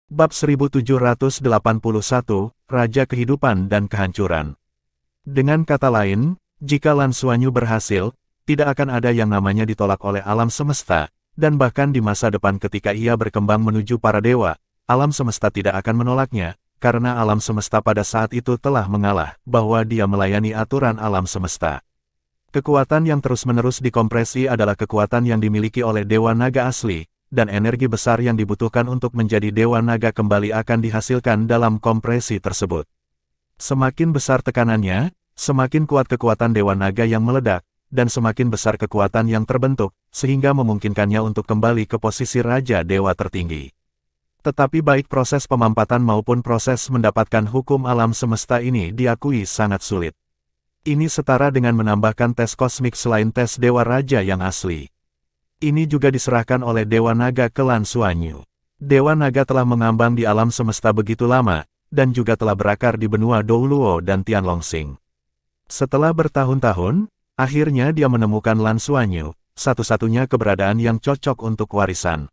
Bab 1781, Raja Kehidupan dan Kehancuran. Dengan kata lain, jika Lan Xuanyu berhasil, tidak akan ada yang namanya ditolak oleh alam semesta, dan bahkan di masa depan ketika ia berkembang menuju para dewa, alam semesta tidak akan menolaknya, karena alam semesta pada saat itu telah mengalah, bahwa dia melayani aturan alam semesta. Kekuatan yang terus-menerus dikompresi adalah kekuatan yang dimiliki oleh Dewa Naga asli, dan energi besar yang dibutuhkan untuk menjadi Dewa Naga kembali akan dihasilkan dalam kompresi tersebut. Semakin besar tekanannya, semakin kuat kekuatan Dewa Naga yang meledak, dan semakin besar kekuatan yang terbentuk, sehingga memungkinkannya untuk kembali ke posisi Raja Dewa tertinggi. Tetapi baik proses pemampatan maupun proses mendapatkan hukum alam semesta ini diakui sangat sulit. Ini setara dengan menambahkan tes kosmik selain tes Dewa Raja yang asli. Ini juga diserahkan oleh Dewa Naga ke Lan Xuanyu. Dewa Naga telah mengambang di alam semesta begitu lama, dan juga telah berakar di benua Douluo dan Tianlongxing. Setelah bertahun-tahun, akhirnya dia menemukan Lan Xuanyu, satu-satunya keberadaan yang cocok untuk warisan.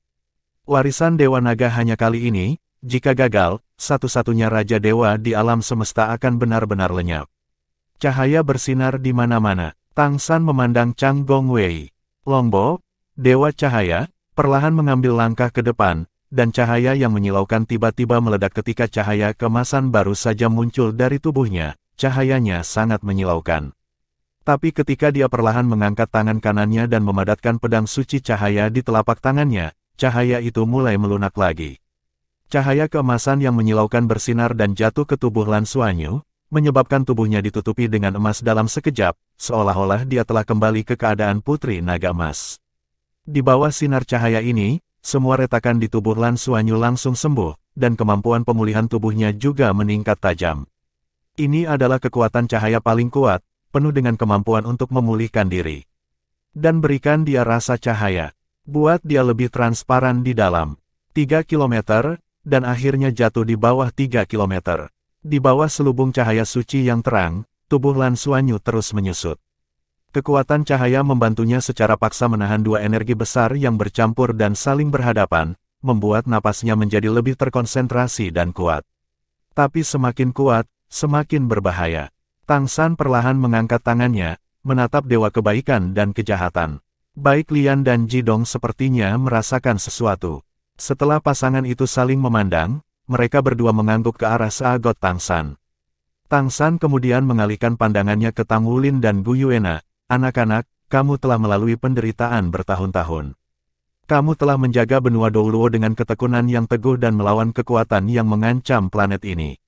Warisan Dewa Naga hanya kali ini, jika gagal, satu-satunya Raja Dewa di alam semesta akan benar-benar lenyap. Cahaya bersinar di mana-mana. Tang San memandang Chang Gongwei. Longbo, Dewa Cahaya, perlahan mengambil langkah ke depan, dan cahaya yang menyilaukan tiba-tiba meledak ketika cahaya kemasan baru saja muncul dari tubuhnya. Cahayanya sangat menyilaukan. Tapi ketika dia perlahan mengangkat tangan kanannya dan memadatkan pedang suci cahaya di telapak tangannya, cahaya itu mulai melunak lagi. Cahaya keemasan yang menyilaukan bersinar dan jatuh ke tubuh Lan Xuanyu, menyebabkan tubuhnya ditutupi dengan emas dalam sekejap, seolah-olah dia telah kembali ke keadaan Putri Naga Emas. Di bawah sinar cahaya ini, semua retakan di tubuh Lan Xuanyu langsung sembuh, dan kemampuan pemulihan tubuhnya juga meningkat tajam. Ini adalah kekuatan cahaya paling kuat, penuh dengan kemampuan untuk memulihkan diri. Dan berikan dia rasa cahaya. Buat dia lebih transparan di dalam. 3 kilometer, dan akhirnya jatuh di bawah 3 kilometer. Di bawah selubung cahaya suci yang terang, tubuh Lan Xuanyu terus menyusut. Kekuatan cahaya membantunya secara paksa menahan dua energi besar yang bercampur dan saling berhadapan, membuat napasnya menjadi lebih terkonsentrasi dan kuat. Tapi semakin kuat, semakin berbahaya. Tang San perlahan mengangkat tangannya, menatap Dewa Kebaikan dan Kejahatan. Baik Lian dan Jidong sepertinya merasakan sesuatu. Setelah pasangan itu saling memandang, mereka berdua mengangguk ke arah seagot Tang San. Tang San kemudian mengalihkan pandangannya ke Tang Wulin dan Gu Yuena. Anak-anak, kamu telah melalui penderitaan bertahun-tahun. Kamu telah menjaga benua Douluo dengan ketekunan yang teguh dan melawan kekuatan yang mengancam planet ini.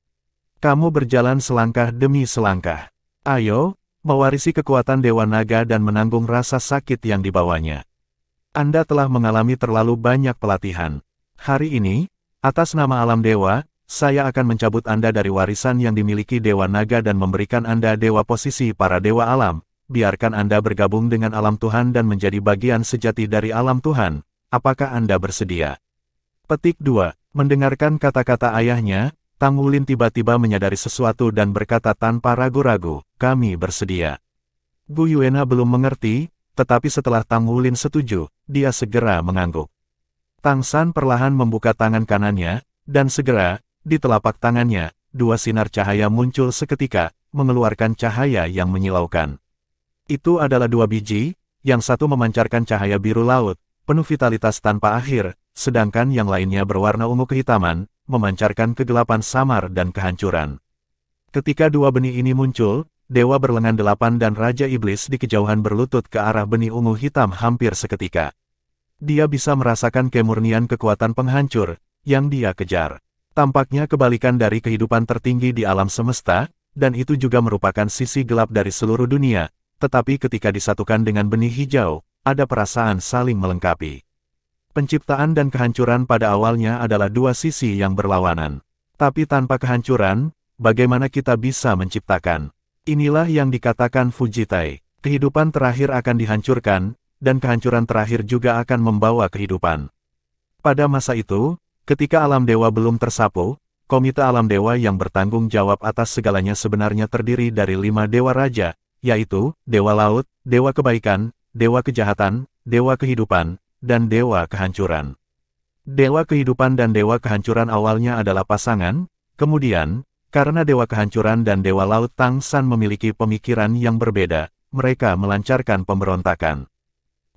Kamu berjalan selangkah demi selangkah. Ayo, mewarisi kekuatan Dewa Naga dan menanggung rasa sakit yang dibawanya. Anda telah mengalami terlalu banyak pelatihan. Hari ini, atas nama alam dewa, saya akan mencabut Anda dari warisan yang dimiliki Dewa Naga dan memberikan Anda dewa posisi para dewa alam. Biarkan Anda bergabung dengan alam Tuhan dan menjadi bagian sejati dari alam Tuhan. Apakah Anda bersedia? Petik 2. Mendengarkan kata-kata ayahnya, Tang Wulin tiba-tiba menyadari sesuatu dan berkata tanpa ragu-ragu, kami bersedia. Gu Yuena belum mengerti, tetapi setelah Tang Wulin setuju, dia segera mengangguk. Tang San perlahan membuka tangan kanannya, dan segera, di telapak tangannya, dua sinar cahaya muncul seketika, mengeluarkan cahaya yang menyilaukan. Itu adalah dua biji, yang satu memancarkan cahaya biru laut, penuh vitalitas tanpa akhir, sedangkan yang lainnya berwarna ungu kehitaman, memancarkan kegelapan samar dan kehancuran. Ketika dua benih ini muncul, Dewa Berlengan Delapan dan Raja Iblis di kejauhan berlutut ke arah benih ungu hitam hampir seketika. Dia bisa merasakan kemurnian kekuatan penghancur, yang dia kejar. Tampaknya kebalikan dari kehidupan tertinggi di alam semesta, dan itu juga merupakan sisi gelap dari seluruh dunia. Tetapi ketika disatukan dengan benih hijau, ada perasaan saling melengkapi. Penciptaan dan kehancuran pada awalnya adalah dua sisi yang berlawanan. Tapi tanpa kehancuran, bagaimana kita bisa menciptakan? Inilah yang dikatakan Fujitai. Kehidupan terakhir akan dihancurkan, dan kehancuran terakhir juga akan membawa kehidupan. Pada masa itu, ketika alam dewa belum tersapu, Komite Alam Dewa yang bertanggung jawab atas segalanya sebenarnya terdiri dari 5 Dewa Raja, yaitu, Dewa Laut, Dewa Kebaikan, Dewa Kejahatan, Dewa Kehidupan, dan Dewa Kehancuran. Dewa kehidupan dan dewa kehancuran awalnya adalah pasangan, kemudian, karena dewa kehancuran dan dewa laut Tang San memiliki pemikiran yang berbeda, mereka melancarkan pemberontakan.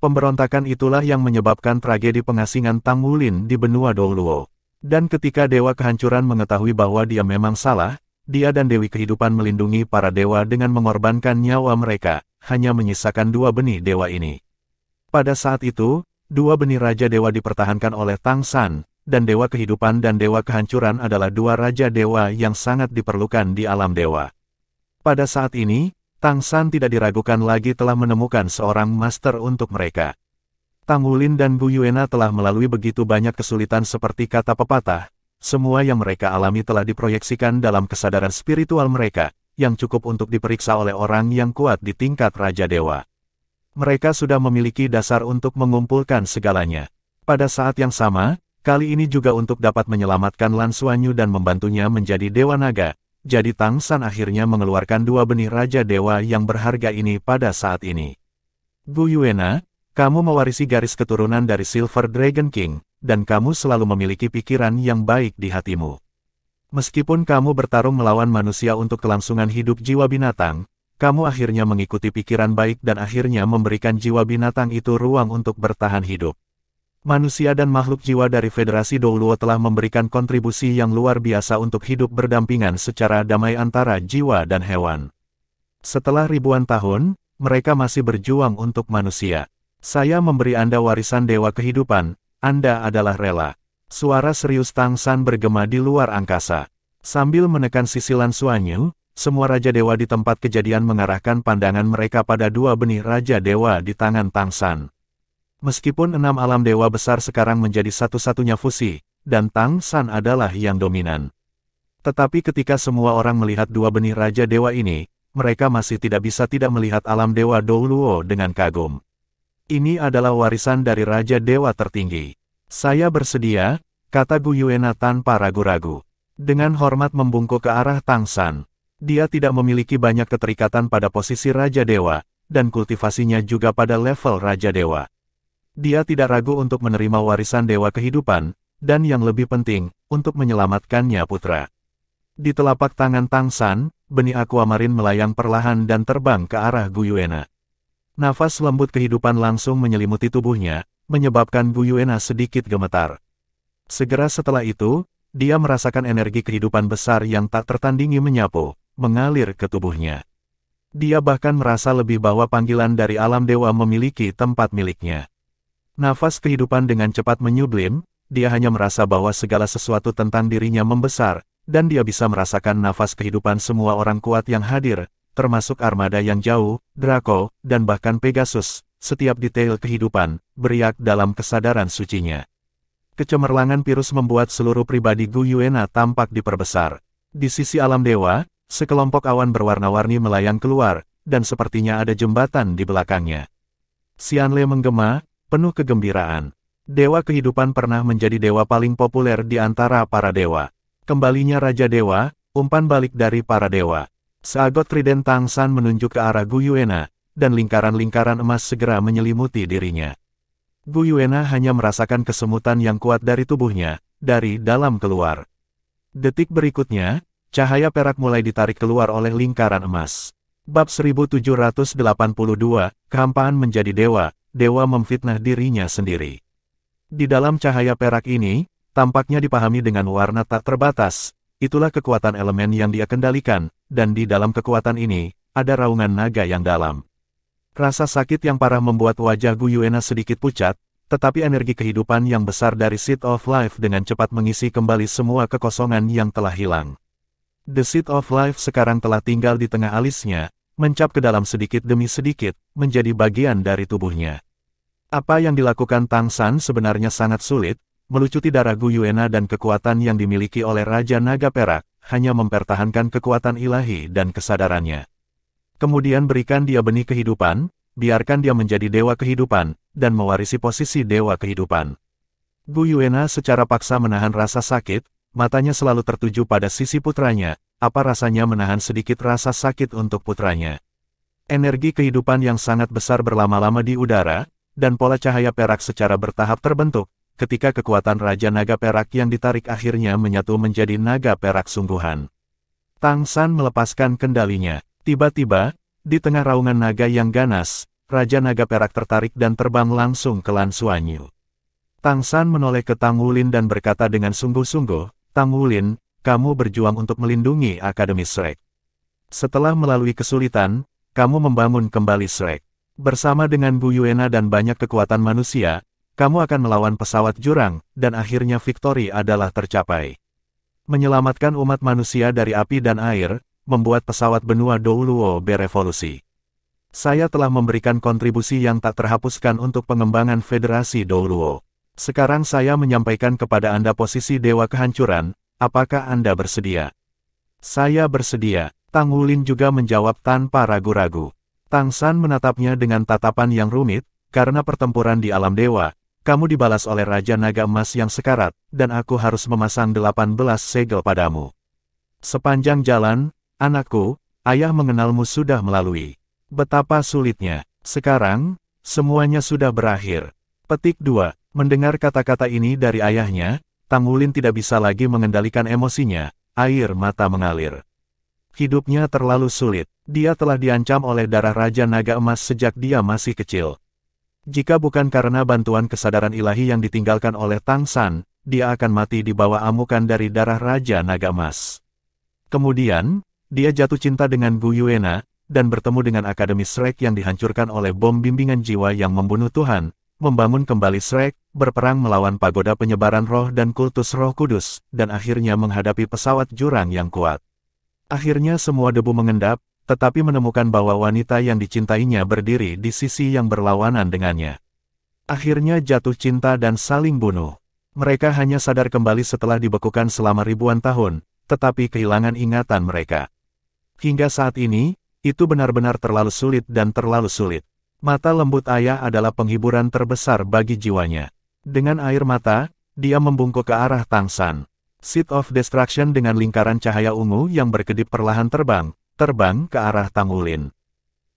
Pemberontakan itulah yang menyebabkan tragedi pengasingan Tang Wulin di benua Douluo. Dan ketika dewa kehancuran mengetahui bahwa dia memang salah, dia dan dewi kehidupan melindungi para dewa dengan mengorbankan nyawa mereka, hanya menyisakan dua benih dewa ini. Pada saat itu, dua benih Raja Dewa dipertahankan oleh Tang San, dan Dewa Kehidupan dan Dewa Kehancuran adalah dua Raja Dewa yang sangat diperlukan di alam dewa. Pada saat ini, Tang San tidak diragukan lagi telah menemukan seorang master untuk mereka. Tang Wulin dan Gu Yuena telah melalui begitu banyak kesulitan seperti kata pepatah, semua yang mereka alami telah diproyeksikan dalam kesadaran spiritual mereka, yang cukup untuk diperiksa oleh orang yang kuat di tingkat Raja Dewa. Mereka sudah memiliki dasar untuk mengumpulkan segalanya. Pada saat yang sama, kali ini juga untuk dapat menyelamatkan Lan Xuanyu dan membantunya menjadi Dewa Naga, jadi Tang San akhirnya mengeluarkan dua benih Raja Dewa yang berharga ini pada saat ini. Gu Yuena, kamu mewarisi garis keturunan dari Silver Dragon King, dan kamu selalu memiliki pikiran yang baik di hatimu. Meskipun kamu bertarung melawan manusia untuk kelangsungan hidup jiwa binatang, kamu akhirnya mengikuti pikiran baik dan akhirnya memberikan jiwa binatang itu ruang untuk bertahan hidup. Manusia dan makhluk jiwa dari Federasi Douluo telah memberikan kontribusi yang luar biasa untuk hidup berdampingan secara damai antara jiwa dan hewan. Setelah ribuan tahun, mereka masih berjuang untuk manusia. Saya memberi Anda warisan dewa kehidupan, Anda adalah rela. Suara serius Tang San bergema di luar angkasa. Sambil menekan sisi Lan Xuanyu, semua Raja Dewa di tempat kejadian mengarahkan pandangan mereka pada dua benih Raja Dewa di tangan Tang San. Meskipun 6 alam dewa besar sekarang menjadi satu-satunya fusi, dan Tang San adalah yang dominan. Tetapi ketika semua orang melihat dua benih Raja Dewa ini, mereka masih tidak bisa tidak melihat alam dewa Douluo dengan kagum. Ini adalah warisan dari Raja Dewa tertinggi. Saya bersedia, kata Gu Yuena tanpa ragu-ragu. Dengan hormat membungkuk ke arah Tang San. Dia tidak memiliki banyak keterikatan pada posisi Raja Dewa, dan kultivasinya juga pada level Raja Dewa. Dia tidak ragu untuk menerima warisan Dewa Kehidupan, dan yang lebih penting, untuk menyelamatkannya putra. Di telapak tangan Tang San, benih aquamarin melayang perlahan dan terbang ke arah Gu Yuena. Nafas lembut kehidupan langsung menyelimuti tubuhnya, menyebabkan Gu Yuena sedikit gemetar. Segera setelah itu, dia merasakan energi kehidupan besar yang tak tertandingi menyapu, mengalir ke tubuhnya. Dia bahkan merasa lebih bahwa panggilan dari alam dewa memiliki tempat miliknya. Nafas kehidupan dengan cepat menyublim, dia hanya merasa bahwa segala sesuatu tentang dirinya membesar, dan dia bisa merasakan nafas kehidupan semua orang kuat yang hadir, termasuk armada yang jauh, Draco, dan bahkan Pegasus, setiap detail kehidupan, beriak dalam kesadaran sucinya. Kecemerlangan virus membuat seluruh pribadi Gu Yuena tampak diperbesar. Di sisi alam dewa, sekelompok awan berwarna-warni melayang keluar, dan sepertinya ada jembatan di belakangnya. Xianle menggema, penuh kegembiraan. Dewa kehidupan pernah menjadi dewa paling populer di antara para dewa. Kembalinya Raja Dewa, umpan balik dari para dewa. Seagot trident Tang San menunjuk ke arah Gu Yuena, dan lingkaran-lingkaran emas segera menyelimuti dirinya. Gu Yuena hanya merasakan kesemutan yang kuat dari tubuhnya, dari dalam keluar. Detik berikutnya, cahaya perak mulai ditarik keluar oleh lingkaran emas. Bab 1782, kehampaan menjadi dewa, dewa memfitnah dirinya sendiri. Di dalam cahaya perak ini, tampaknya dipahami dengan warna tak terbatas, itulah kekuatan elemen yang dia kendalikan, dan di dalam kekuatan ini, ada raungan naga yang dalam. Rasa sakit yang parah membuat wajah Gu Yuena sedikit pucat, tetapi energi kehidupan yang besar dari Seed of Life dengan cepat mengisi kembali semua kekosongan yang telah hilang. The Seed of Life sekarang telah tinggal di tengah alisnya, mencap ke dalam sedikit demi sedikit, menjadi bagian dari tubuhnya. Apa yang dilakukan Tang San sebenarnya sangat sulit, melucuti darah Gu Yuena dan kekuatan yang dimiliki oleh Raja Naga Perak, hanya mempertahankan kekuatan ilahi dan kesadarannya. Kemudian berikan dia benih kehidupan, biarkan dia menjadi dewa kehidupan, dan mewarisi posisi dewa kehidupan. Gu Yuena secara paksa menahan rasa sakit, matanya selalu tertuju pada sisi putranya, apa rasanya menahan sedikit rasa sakit untuk putranya. Energi kehidupan yang sangat besar berlama-lama di udara, dan pola cahaya perak secara bertahap terbentuk, ketika kekuatan Raja Naga Perak yang ditarik akhirnya menyatu menjadi naga perak sungguhan. Tang San melepaskan kendalinya. Tiba-tiba, di tengah raungan naga yang ganas, Raja Naga Perak tertarik dan terbang langsung ke Lan Xuanyu. Tang San menoleh ke Tang Wulin dan berkata dengan sungguh-sungguh, "Tang Wulin, kamu berjuang untuk melindungi Akademi Shrek. Setelah melalui kesulitan, kamu membangun kembali Shrek. Bersama dengan Bu Yuena dan banyak kekuatan manusia, kamu akan melawan pesawat jurang, dan akhirnya victory adalah tercapai. Menyelamatkan umat manusia dari api dan air, membuat pesawat benua Douluo berevolusi. Saya telah memberikan kontribusi yang tak terhapuskan untuk pengembangan Federasi Douluo. Sekarang saya menyampaikan kepada Anda posisi Dewa Kehancuran, apakah Anda bersedia?" "Saya bersedia," Tang Wulin juga menjawab tanpa ragu-ragu. Tang San menatapnya dengan tatapan yang rumit, "Karena pertempuran di alam dewa, kamu dibalas oleh Raja Naga Emas yang sekarat, dan aku harus memasang 18 segel padamu. Sepanjang jalan, anakku, ayah mengenalmu sudah melalui. Betapa sulitnya. Sekarang, semuanya sudah berakhir." Petik 2. Mendengar kata-kata ini dari ayahnya, Tang Wulin tidak bisa lagi mengendalikan emosinya, air mata mengalir. Hidupnya terlalu sulit, dia telah diancam oleh darah Raja Naga Emas sejak dia masih kecil. Jika bukan karena bantuan kesadaran ilahi yang ditinggalkan oleh Tang San, dia akan mati di bawah amukan dari darah Raja Naga Emas. Kemudian, dia jatuh cinta dengan Bu Yuena, dan bertemu dengan Akademi Shrek yang dihancurkan oleh bom bimbingan jiwa yang membunuh Tuhan, membangun kembali Shrek, berperang melawan pagoda penyebaran roh dan kultus Roh Kudus, dan akhirnya menghadapi pesawat jurang yang kuat. Akhirnya semua debu mengendap, tetapi menemukan bahwa wanita yang dicintainya berdiri di sisi yang berlawanan dengannya. Akhirnya jatuh cinta dan saling bunuh. Mereka hanya sadar kembali setelah dibekukan selama ribuan tahun, tetapi kehilangan ingatan mereka. Hingga saat ini, itu benar-benar terlalu sulit dan terlalu sulit. Mata lembut ayah adalah penghiburan terbesar bagi jiwanya. Dengan air mata, dia membungkuk ke arah Tang San. Seed of Destruction dengan lingkaran cahaya ungu yang berkedip perlahan terbang ke arah Tang Wulin.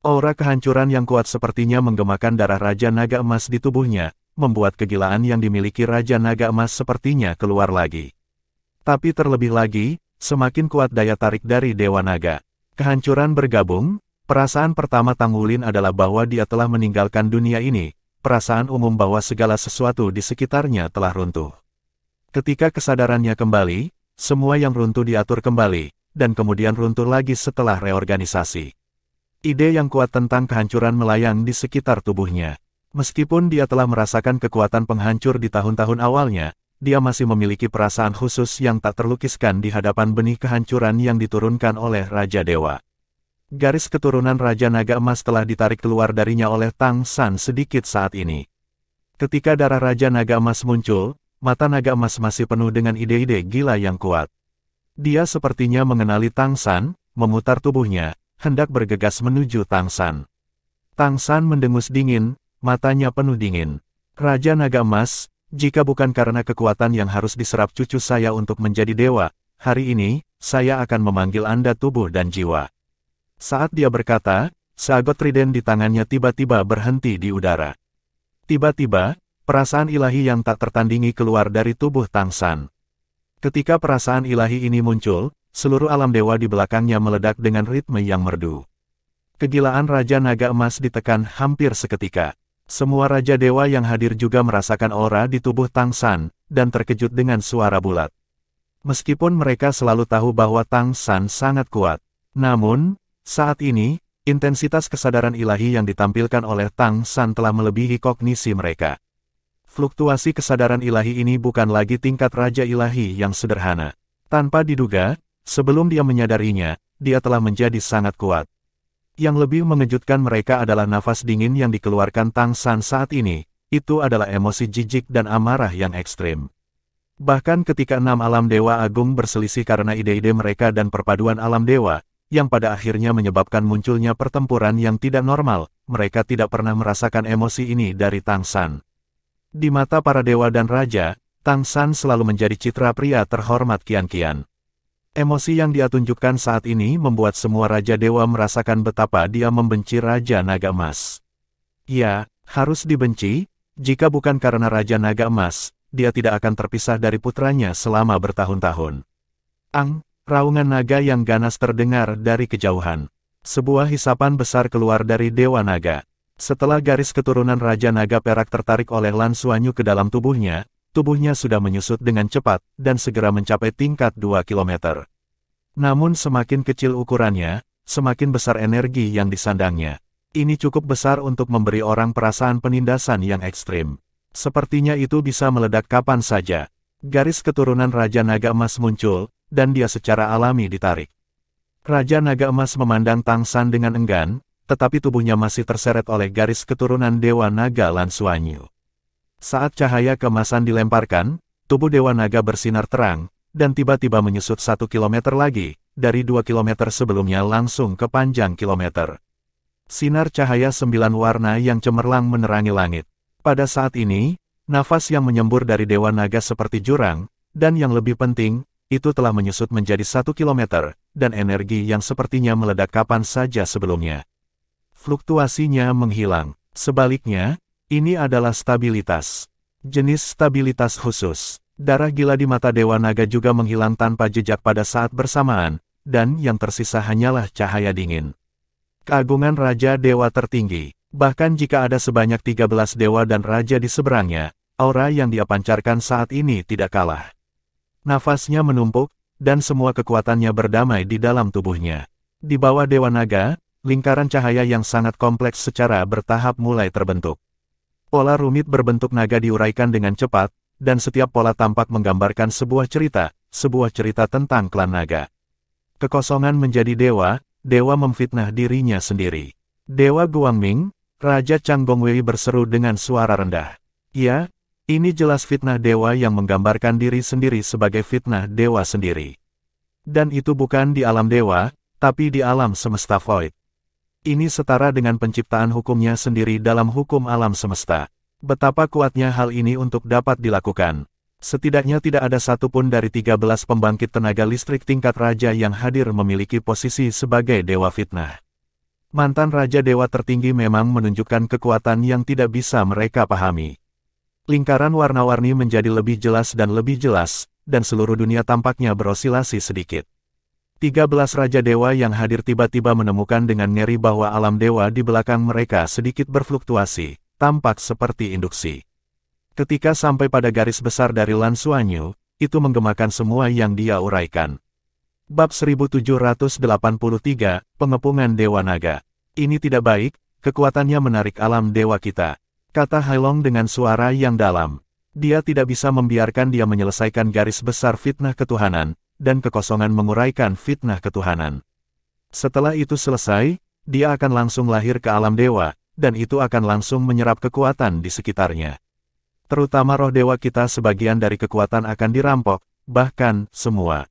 Aura kehancuran yang kuat sepertinya menggemakan darah Raja Naga Emas di tubuhnya, membuat kegilaan yang dimiliki Raja Naga Emas sepertinya keluar lagi. Tapi terlebih lagi, semakin kuat daya tarik dari Dewa Naga. Kehancuran bergabung, perasaan pertama Tang Wulin adalah bahwa dia telah meninggalkan dunia ini, perasaan umum bahwa segala sesuatu di sekitarnya telah runtuh. Ketika kesadarannya kembali, semua yang runtuh diatur kembali, dan kemudian runtuh lagi setelah reorganisasi. Ide yang kuat tentang kehancuran melayang di sekitar tubuhnya. Meskipun dia telah merasakan kekuatan penghancur di tahun-tahun awalnya, dia masih memiliki perasaan khusus yang tak terlukiskan di hadapan benih kehancuran yang diturunkan oleh Raja Dewa. Garis keturunan Raja Naga Emas telah ditarik keluar darinya oleh Tang San sedikit saat ini. Ketika darah Raja Naga Emas muncul, mata Naga Emas masih penuh dengan ide-ide gila yang kuat. Dia sepertinya mengenali Tang San, memutar tubuhnya, hendak bergegas menuju Tang San. Tang San mendengus dingin, matanya penuh dingin. "Raja Naga Emas, jika bukan karena kekuatan yang harus diserap cucu saya untuk menjadi dewa, hari ini, saya akan memanggil Anda tubuh dan jiwa." Saat dia berkata, seagot trident di tangannya tiba-tiba berhenti di udara. Tiba-tiba, perasaan ilahi yang tak tertandingi keluar dari tubuh Tang San. Ketika perasaan ilahi ini muncul, seluruh alam dewa di belakangnya meledak dengan ritme yang merdu. Kegilaan Raja Naga Emas ditekan hampir seketika. Semua Raja Dewa yang hadir juga merasakan aura di tubuh Tang San, dan terkejut dengan suara bulat. Meskipun mereka selalu tahu bahwa Tang San sangat kuat. Namun, saat ini, intensitas kesadaran ilahi yang ditampilkan oleh Tang San telah melebihi kognisi mereka. Fluktuasi kesadaran ilahi ini bukan lagi tingkat Raja Ilahi yang sederhana. Tanpa diduga, sebelum dia menyadarinya, dia telah menjadi sangat kuat. Yang lebih mengejutkan mereka adalah nafas dingin yang dikeluarkan Tang San saat ini, itu adalah emosi jijik dan amarah yang ekstrim. Bahkan ketika 6 alam dewa agung berselisih karena ide-ide mereka dan perpaduan alam dewa, yang pada akhirnya menyebabkan munculnya pertempuran yang tidak normal, mereka tidak pernah merasakan emosi ini dari Tang San. Di mata para dewa dan raja, Tang San selalu menjadi citra pria terhormat kian-kian. Emosi yang dia tunjukkan saat ini membuat semua Raja Dewa merasakan betapa dia membenci Raja Naga Emas. Ya, harus dibenci, jika bukan karena Raja Naga Emas, dia tidak akan terpisah dari putranya selama bertahun-tahun. Raungan naga yang ganas terdengar dari kejauhan. Sebuah hisapan besar keluar dari Dewa Naga. Setelah garis keturunan Raja Naga Perak tertarik oleh Lan Xuanyu ke dalam tubuhnya sudah menyusut dengan cepat dan segera mencapai tingkat 2 kilometer. Namun semakin kecil ukurannya, semakin besar energi yang disandangnya. Ini cukup besar untuk memberi orang perasaan penindasan yang ekstrim. Sepertinya itu bisa meledak kapan saja. Garis keturunan Raja Naga Emas muncul, dan dia secara alami ditarik. Raja Naga Emas memandang Tang San dengan enggan, tetapi tubuhnya masih terseret oleh garis keturunan Dewa Naga Lan Xuanyu. Saat cahaya keemasan dilemparkan, tubuh Dewa Naga bersinar terang, dan tiba-tiba menyusut 1 kilometer lagi, dari 2 kilometer sebelumnya langsung ke panjang kilometer. Sinar cahaya 9 warna yang cemerlang menerangi langit. Pada saat ini, nafas yang menyembur dari Dewa Naga seperti jurang, dan yang lebih penting, itu telah menyusut menjadi 1 kilometer, dan energi yang sepertinya meledak kapan saja sebelumnya. Fluktuasinya menghilang. Sebaliknya, ini adalah stabilitas. Jenis stabilitas khusus. Darah gila di mata Dewa Naga juga menghilang tanpa jejak pada saat bersamaan, dan yang tersisa hanyalah cahaya dingin. Keagungan Raja Dewa tertinggi. Bahkan jika ada sebanyak 13 dewa dan raja di seberangnya, aura yang dia pancarkan saat ini tidak kalah. Nafasnya menumpuk, dan semua kekuatannya berdamai di dalam tubuhnya. Di bawah Dewa Naga, lingkaran cahaya yang sangat kompleks secara bertahap mulai terbentuk. Pola rumit berbentuk naga diuraikan dengan cepat, dan setiap pola tampak menggambarkan sebuah cerita tentang klan naga. Kekosongan menjadi dewa, dewa memfitnah dirinya sendiri. Dewa Guangming, Raja Chang Gongwei berseru dengan suara rendah. Ya, ini jelas fitnah dewa yang menggambarkan diri sendiri sebagai fitnah dewa sendiri. Dan itu bukan di alam dewa, tapi di alam semesta void. Ini setara dengan penciptaan hukumnya sendiri dalam hukum alam semesta. Betapa kuatnya hal ini untuk dapat dilakukan. Setidaknya tidak ada satupun dari 13 pembangkit tenaga listrik tingkat raja yang hadir memiliki posisi sebagai dewa fitnah. Mantan Raja Dewa tertinggi memang menunjukkan kekuatan yang tidak bisa mereka pahami. Lingkaran warna-warni menjadi lebih jelas, dan seluruh dunia tampaknya berosilasi sedikit. 13 Raja Dewa yang hadir tiba-tiba menemukan dengan ngeri bahwa alam dewa di belakang mereka sedikit berfluktuasi, tampak seperti induksi. Ketika sampai pada garis besar dari Lan Xuanyu, itu menggemakan semua yang dia uraikan. Bab 1783, Pengepungan Dewa Naga. Ini tidak baik, kekuatannya menarik alam dewa kita, kata Hailong dengan suara yang dalam. Dia tidak bisa membiarkan dia menyelesaikan garis besar fitnah ketuhanan, dan kekosongan menguraikan fitnah ketuhanan. Setelah itu selesai, dia akan langsung lahir ke alam dewa, dan itu akan langsung menyerap kekuatan di sekitarnya. Terutama roh dewa kita, sebagian dari kekuatan akan dirampok, bahkan semua.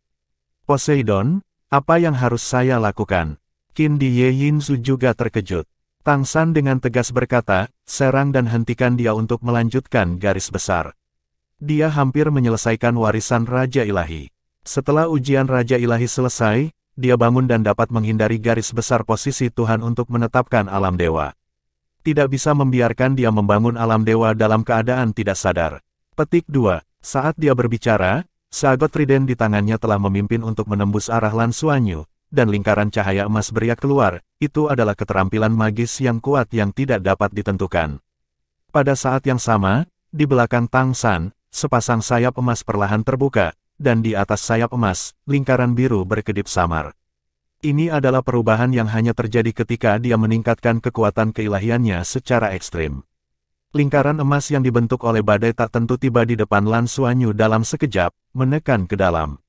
Poseidon, apa yang harus saya lakukan? Qin Di Yinzu juga terkejut. Tang San dengan tegas berkata, serang dan hentikan dia untuk melanjutkan garis besar. Dia hampir menyelesaikan warisan Raja Ilahi. Setelah ujian Raja Ilahi selesai, dia bangun dan dapat menghindari garis besar posisi Tuhan untuk menetapkan alam dewa. Tidak bisa membiarkan dia membangun alam dewa dalam keadaan tidak sadar. Petik 2. Saat dia berbicara, seagot trident di tangannya telah memimpin untuk menembus arah Lan Xuanyu, dan lingkaran cahaya emas beriak keluar. Itu adalah keterampilan magis yang kuat yang tidak dapat ditentukan. Pada saat yang sama, di belakang Tang San, sepasang sayap emas perlahan terbuka, dan di atas sayap emas, lingkaran biru berkedip samar. Ini adalah perubahan yang hanya terjadi ketika dia meningkatkan kekuatan keilahiannya secara ekstrim. Lingkaran emas yang dibentuk oleh badai tak tentu tiba di depan Lan Xuanyu dalam sekejap, menekan ke dalam.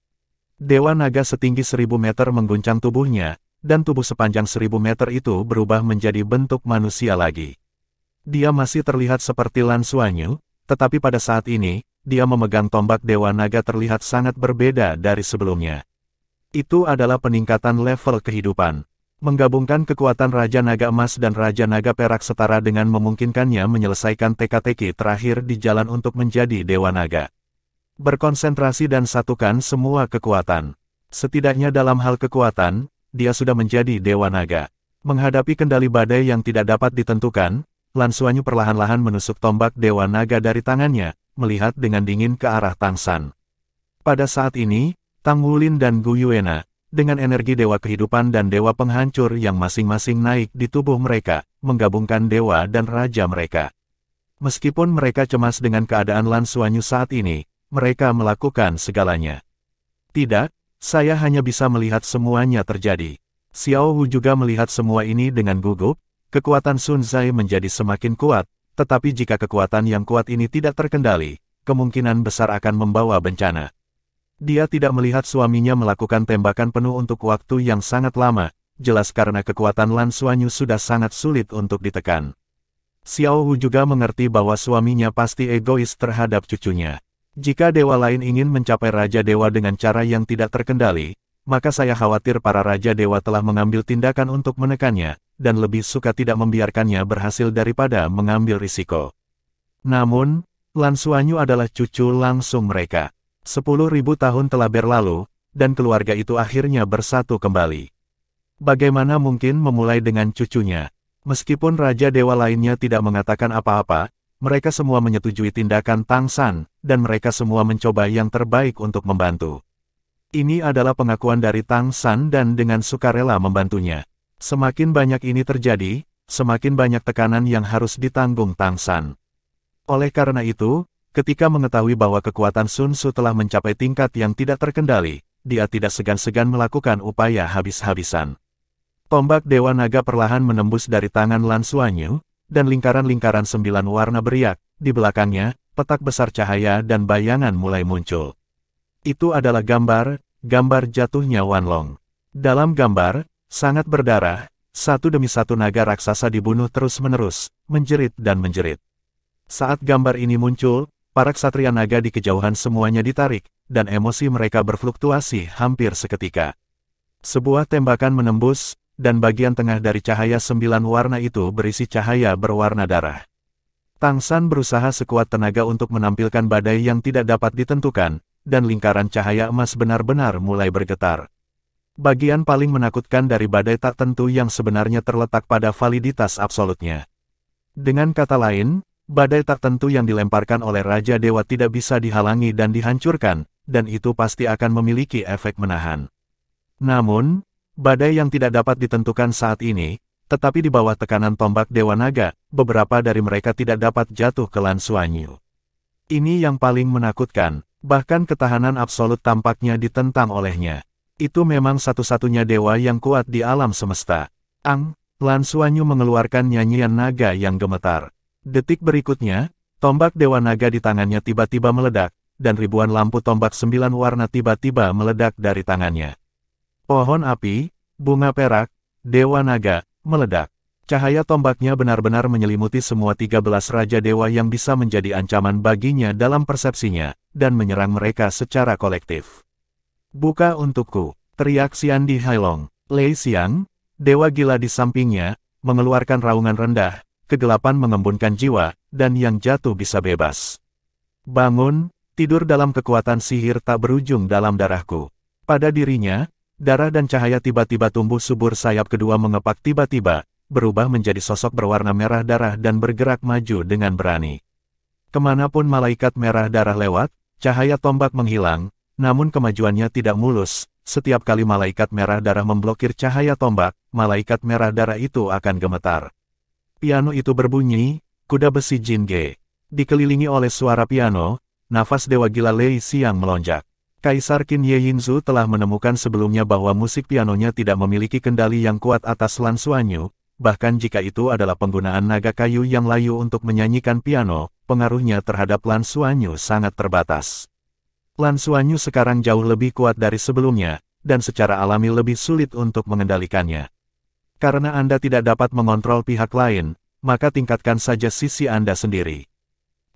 Dewa naga setinggi 1000 meter mengguncang tubuhnya, dan tubuh sepanjang 1000 meter itu berubah menjadi bentuk manusia lagi. Dia masih terlihat seperti Lan Xuanyu, tetapi pada saat ini, dia memegang tombak Dewa Naga terlihat sangat berbeda dari sebelumnya. Itu adalah peningkatan level kehidupan. Menggabungkan kekuatan Raja Naga Emas dan Raja Naga Perak setara dengan memungkinkannya menyelesaikan teka-teki terakhir di jalan untuk menjadi Dewa Naga. Berkonsentrasi dan satukan semua kekuatan. Setidaknya dalam hal kekuatan, dia sudah menjadi Dewa Naga. Menghadapi kendali badai yang tidak dapat ditentukan, Lan Xuanyu perlahan-lahan menusuk tombak Dewa Naga dari tangannya, melihat dengan dingin ke arah Tang San. Pada saat ini, Tang Wulin dan Gu Yuena, dengan energi dewa kehidupan dan dewa penghancur yang masing-masing naik di tubuh mereka, menggabungkan dewa dan raja mereka. Meskipun mereka cemas dengan keadaan Lan Xuanyu saat ini, mereka melakukan segalanya. Tidak, saya hanya bisa melihat semuanya terjadi. Xiao Wu juga melihat semua ini dengan gugup, kekuatan Sun Zai menjadi semakin kuat, tetapi jika kekuatan yang kuat ini tidak terkendali, kemungkinan besar akan membawa bencana. Dia tidak melihat suaminya melakukan tembakan penuh untuk waktu yang sangat lama, jelas karena kekuatan Lan Xuanyu sudah sangat sulit untuk ditekan. Xiao Wu juga mengerti bahwa suaminya pasti egois terhadap cucunya. Jika dewa lain ingin mencapai Raja Dewa dengan cara yang tidak terkendali, maka saya khawatir para Raja Dewa telah mengambil tindakan untuk menekannya, dan lebih suka tidak membiarkannya berhasil daripada mengambil risiko. Namun, Lan Xuanyu adalah cucu langsung mereka. 10.000 tahun telah berlalu, dan keluarga itu akhirnya bersatu kembali. Bagaimana mungkin memulai dengan cucunya? Meskipun Raja Dewa lainnya tidak mengatakan apa-apa, mereka semua menyetujui tindakan Tang San, dan mereka semua mencoba yang terbaik untuk membantu. Ini adalah pengakuan dari Tang San dan dengan sukarela membantunya. Semakin banyak ini terjadi, semakin banyak tekanan yang harus ditanggung Tang San. Oleh karena itu, ketika mengetahui bahwa kekuatan Sun Tzu telah mencapai tingkat yang tidak terkendali, dia tidak segan-segan melakukan upaya habis-habisan. Tombak Dewa Naga perlahan menembus dari tangan Lan Xuanyu, dan lingkaran-lingkaran 9 warna beriak, di belakangnya, petak besar cahaya dan bayangan mulai muncul. Itu adalah gambar jatuhnya Wanlong. Dalam gambar, sangat berdarah, satu demi satu naga raksasa dibunuh terus-menerus, menjerit dan menjerit. Saat gambar ini muncul, para ksatria naga di kejauhan semuanya ditarik, dan emosi mereka berfluktuasi hampir seketika. Sebuah tembakan menembus, dan bagian tengah dari cahaya 9 warna itu berisi cahaya berwarna darah. Tang San berusaha sekuat tenaga untuk menampilkan badai yang tidak dapat ditentukan, dan lingkaran cahaya emas benar-benar mulai bergetar. Bagian paling menakutkan dari badai tak tentu yang sebenarnya terletak pada validitas absolutnya. Dengan kata lain, badai tak tentu yang dilemparkan oleh Raja Dewa tidak bisa dihalangi dan dihancurkan, dan itu pasti akan memiliki efek menahan. Namun, badai yang tidak dapat ditentukan saat ini, tetapi di bawah tekanan tombak Dewa Naga, beberapa dari mereka tidak dapat jatuh ke Lan Xuanyu. Ini yang paling menakutkan, bahkan ketahanan absolut tampaknya ditentang olehnya. Itu memang satu-satunya dewa yang kuat di alam semesta. Lan Xuanyu mengeluarkan nyanyian naga yang gemetar. Detik berikutnya, tombak Dewa Naga di tangannya tiba-tiba meledak, dan ribuan lampu tombak 9 warna tiba-tiba meledak dari tangannya. Pohon api, bunga perak, Dewa Naga, meledak. Cahaya tombaknya benar-benar menyelimuti semua 13 Raja Dewa yang bisa menjadi ancaman baginya dalam persepsinya, dan menyerang mereka secara kolektif. Buka untukku, teriak Xian Di Hailong. Lei Xiang, dewa gila di sampingnya, mengeluarkan raungan rendah. Kegelapan mengembunkan jiwa, dan yang jatuh bisa bebas. Bangun, tidur dalam kekuatan sihir tak berujung dalam darahku. Pada dirinya, darah dan cahaya tiba-tiba tumbuh subur, sayap kedua mengepak tiba-tiba, berubah menjadi sosok berwarna merah darah dan bergerak maju dengan berani. Kemanapun malaikat merah darah lewat, cahaya tombak menghilang, namun kemajuannya tidak mulus. Setiap kali malaikat merah darah memblokir cahaya tombak, malaikat merah darah itu akan gemetar. Piano itu berbunyi, kuda besi Jin Ge. Dikelilingi oleh suara piano, nafas dewa gila Lei Xiang melonjak. Kaisar Qin Ye Yinzu telah menemukan sebelumnya bahwa musik pianonya tidak memiliki kendali yang kuat atas Lan Xuanyu, bahkan jika itu adalah penggunaan naga kayu yang layu untuk menyanyikan piano, pengaruhnya terhadap Lan Xuanyu sangat terbatas. Lan Xuanyu sekarang jauh lebih kuat dari sebelumnya, dan secara alami lebih sulit untuk mengendalikannya. Karena Anda tidak dapat mengontrol pihak lain, maka tingkatkan saja sisi Anda sendiri.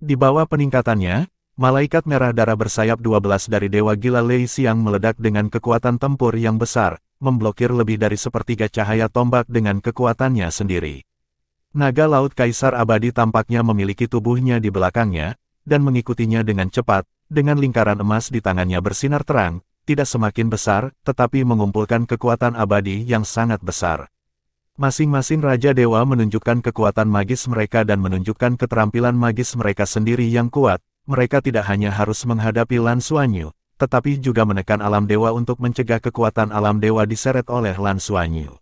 Di bawah peningkatannya, malaikat merah darah bersayap 12 dari Dewa Gila Lei Xiang meledak dengan kekuatan tempur yang besar, memblokir lebih dari sepertiga cahaya tombak dengan kekuatannya sendiri. Naga Laut Kaisar Abadi tampaknya memiliki tubuhnya di belakangnya, dan mengikutinya dengan cepat, dengan lingkaran emas di tangannya bersinar terang, tidak semakin besar, tetapi mengumpulkan kekuatan abadi yang sangat besar. Masing-masing Raja Dewa menunjukkan kekuatan magis mereka dan menunjukkan keterampilan magis mereka sendiri yang kuat, mereka tidak hanya harus menghadapi Lan Xuanyu, tetapi juga menekan alam dewa untuk mencegah kekuatan alam dewa diseret oleh Lan Xuanyu.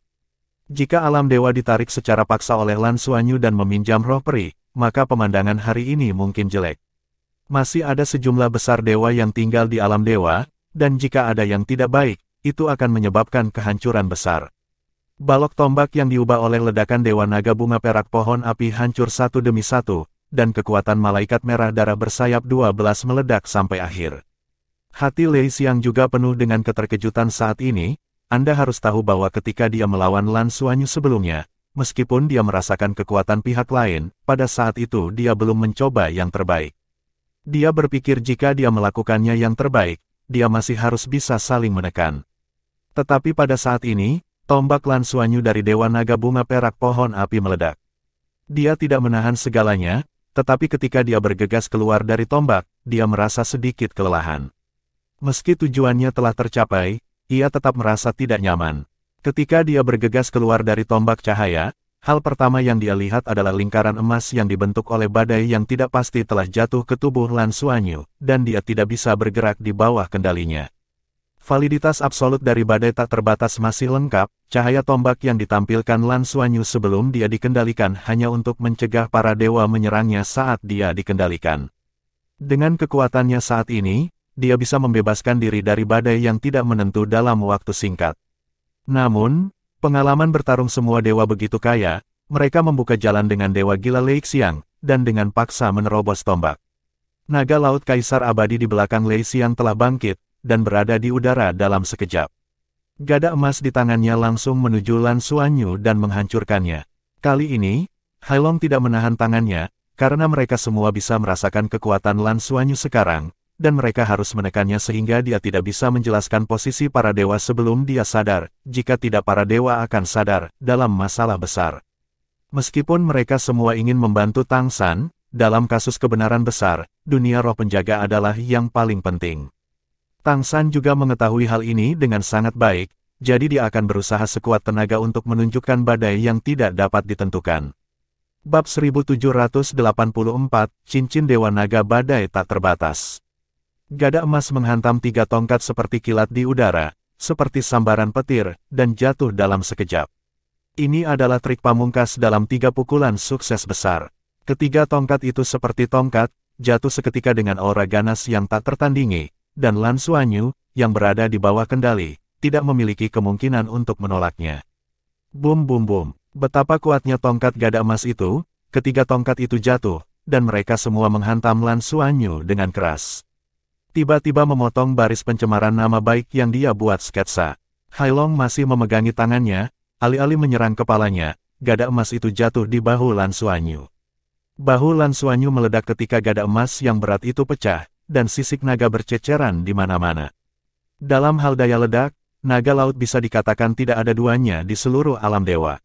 Jika alam dewa ditarik secara paksa oleh Lan Xuanyu dan meminjam roh peri, maka pemandangan hari ini mungkin jelek. Masih ada sejumlah besar dewa yang tinggal di alam dewa, dan jika ada yang tidak baik, itu akan menyebabkan kehancuran besar. Balok tombak yang diubah oleh ledakan Dewa Naga Bunga Perak Pohon Api hancur satu demi satu, dan kekuatan Malaikat Merah Darah Bersayap 12 meledak sampai akhir. Hati Lei Xiang juga penuh dengan keterkejutan saat ini. Anda harus tahu bahwa ketika dia melawan Lan Xuanyu sebelumnya, meskipun dia merasakan kekuatan pihak lain, pada saat itu dia belum mencoba yang terbaik. Dia berpikir jika dia melakukannya yang terbaik, dia masih harus bisa saling menekan. Tetapi pada saat ini, tombak Lan Xuanyu dari Dewa Naga Bunga Perak Pohon Api meledak. Dia tidak menahan segalanya, tetapi ketika dia bergegas keluar dari tombak, dia merasa sedikit kelelahan. Meski tujuannya telah tercapai, ia tetap merasa tidak nyaman. Ketika dia bergegas keluar dari tombak cahaya, hal pertama yang dia lihat adalah lingkaran emas yang dibentuk oleh badai yang tidak pasti telah jatuh ke tubuh Lan Xuanyu, dan dia tidak bisa bergerak di bawah kendalinya. Validitas absolut dari badai tak terbatas masih lengkap, cahaya tombak yang ditampilkan Lan Xuanyu sebelum dia dikendalikan hanya untuk mencegah para dewa menyerangnya saat dia dikendalikan. Dengan kekuatannya saat ini, dia bisa membebaskan diri dari badai yang tidak menentu dalam waktu singkat. Namun, pengalaman bertarung semua dewa begitu kaya, mereka membuka jalan dengan Dewa Gila Lei Xiang, dan dengan paksa menerobos tombak. Naga Laut Kaisar Abadi di belakang Lei Xiang telah bangkit, dan berada di udara dalam sekejap. Gada emas di tangannya langsung menuju Lan Xuanyu dan menghancurkannya. Kali ini, Hailong tidak menahan tangannya, karena mereka semua bisa merasakan kekuatan Lan Xuanyu sekarang, dan mereka harus menekannya sehingga dia tidak bisa menjelaskan posisi para dewa sebelum dia sadar, jika tidak para dewa akan sadar, dalam masalah besar. Meskipun mereka semua ingin membantu Tang San, dalam kasus kebenaran besar, dunia roh penjaga adalah yang paling penting. Tang San juga mengetahui hal ini dengan sangat baik, jadi dia akan berusaha sekuat tenaga untuk menunjukkan badai yang tidak dapat ditentukan. Bab 1784, Cincin Dewa Naga Badai Tak Terbatas. Gada emas menghantam 3 tongkat seperti kilat di udara, seperti sambaran petir, dan jatuh dalam sekejap. Ini adalah trik pamungkas dalam 3 pukulan sukses besar. Ketiga tongkat itu seperti tongkat, jatuh seketika dengan aura ganas yang tak tertandingi, dan Lan Xuanyu, yang berada di bawah kendali, tidak memiliki kemungkinan untuk menolaknya. Bum bum bum, betapa kuatnya tongkat gada emas itu, ketiga tongkat itu jatuh, dan mereka semua menghantam Lan Xuanyu dengan keras. Tiba-tiba memotong baris pencemaran nama baik yang dia buat sketsa. Hailong masih memegangi tangannya, alih-alih menyerang kepalanya, gada emas itu jatuh di bahu Lan Xuanyu. Bahu Lan Xuanyu meledak ketika gada emas yang berat itu pecah, dan sisik naga berceceran di mana-mana. Dalam hal daya ledak, naga laut bisa dikatakan tidak ada duanya di seluruh alam dewa.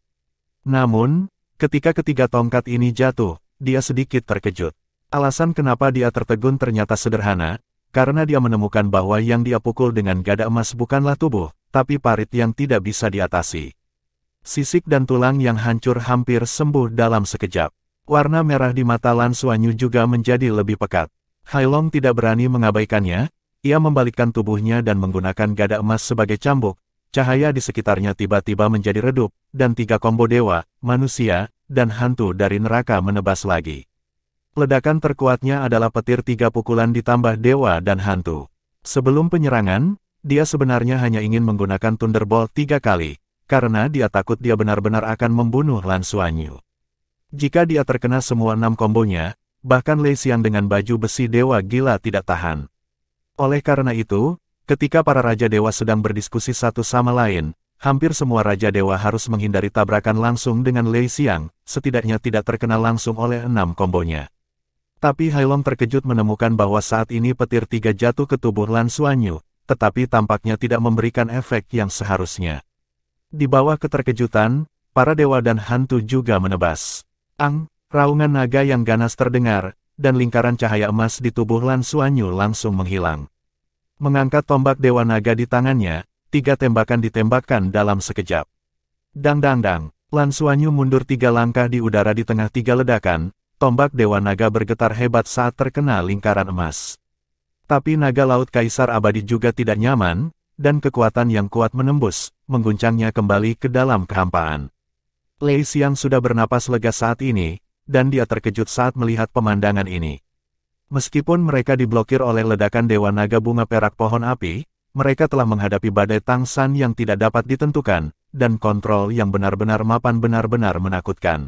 Namun, ketika ketiga tongkat ini jatuh, dia sedikit terkejut. Alasan kenapa dia tertegun ternyata sederhana, karena dia menemukan bahwa yang dia pukul dengan gada emas bukanlah tubuh, tapi parit yang tidak bisa diatasi. Sisik dan tulang yang hancur hampir sembuh dalam sekejap. Warna merah di mata Lan Xuanyu juga menjadi lebih pekat. Hailong tidak berani mengabaikannya, ia membalikkan tubuhnya dan menggunakan gada emas sebagai cambuk, cahaya di sekitarnya tiba-tiba menjadi redup, dan 3 kombo dewa, manusia, dan hantu dari neraka menebas lagi. Ledakan terkuatnya adalah petir 3 pukulan ditambah dewa dan hantu. Sebelum penyerangan, dia sebenarnya hanya ingin menggunakan Thunderbolt 3 kali, karena dia takut dia benar-benar akan membunuh Lan Xuanyu. Jika dia terkena semua 6 kombonya, bahkan Lei Xiang dengan baju besi dewa gila tidak tahan. Oleh karena itu, ketika para raja dewa sedang berdiskusi satu sama lain, hampir semua raja dewa harus menghindari tabrakan langsung dengan Lei Xiang, setidaknya tidak terkena langsung oleh 6 kombonya. Tapi Hailong terkejut menemukan bahwa saat ini petir 3 jatuh ke tubuh Lan Xuanyu, tetapi tampaknya tidak memberikan efek yang seharusnya. Di bawah keterkejutan, para dewa dan hantu juga menebas. Raungan naga yang ganas terdengar, dan lingkaran cahaya emas di tubuh Lan Xuanyu langsung menghilang. Mengangkat tombak dewa naga di tangannya, 3 tembakan ditembakkan dalam sekejap. Dang dang dang, Lan Xuanyu mundur 3 langkah di udara di tengah 3 ledakan, tombak Dewa Naga bergetar hebat saat terkena lingkaran emas. Tapi naga laut Kaisar Abadi juga tidak nyaman, dan kekuatan yang kuat menembus, mengguncangnya kembali ke dalam kehampaan. Lei Xiang sudah bernapas lega saat ini, dan dia terkejut saat melihat pemandangan ini. Meskipun mereka diblokir oleh ledakan Dewa Naga bunga perak pohon api, mereka telah menghadapi badai tangsan yang tidak dapat ditentukan, dan kontrol yang benar-benar mapan benar-benar menakutkan.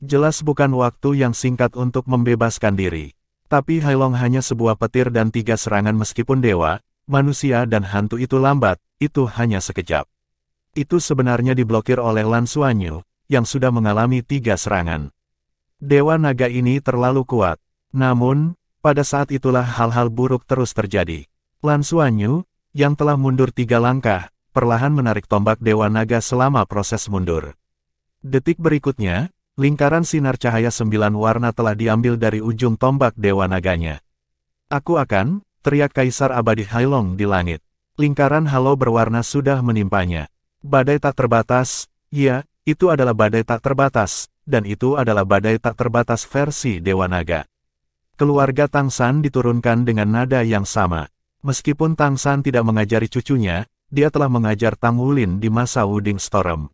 Jelas bukan waktu yang singkat untuk membebaskan diri. Tapi Hailong hanya sebuah petir dan 3 serangan meskipun dewa, manusia dan hantu itu lambat, itu hanya sekejap. Itu sebenarnya diblokir oleh Lan Xuanyu, yang sudah mengalami 3 serangan. Dewa naga ini terlalu kuat. Namun, pada saat itulah hal-hal buruk terus terjadi. Lan Xuanyu, yang telah mundur 3 langkah, perlahan menarik tombak Dewa Naga selama proses mundur. Detik berikutnya, lingkaran sinar cahaya 9 warna telah diambil dari ujung tombak Dewa Naganya. Aku akan, teriak Kaisar Abadi Hailong di langit. Lingkaran halo berwarna sudah menimpanya. Badai tak terbatas, ya, itu adalah badai tak terbatas, dan itu adalah badai tak terbatas versi Dewa Naga. Keluarga Tang San diturunkan dengan nada yang sama. Meskipun Tang San tidak mengajari cucunya, dia telah mengajar Tang Wulin di masa Wuding Storm.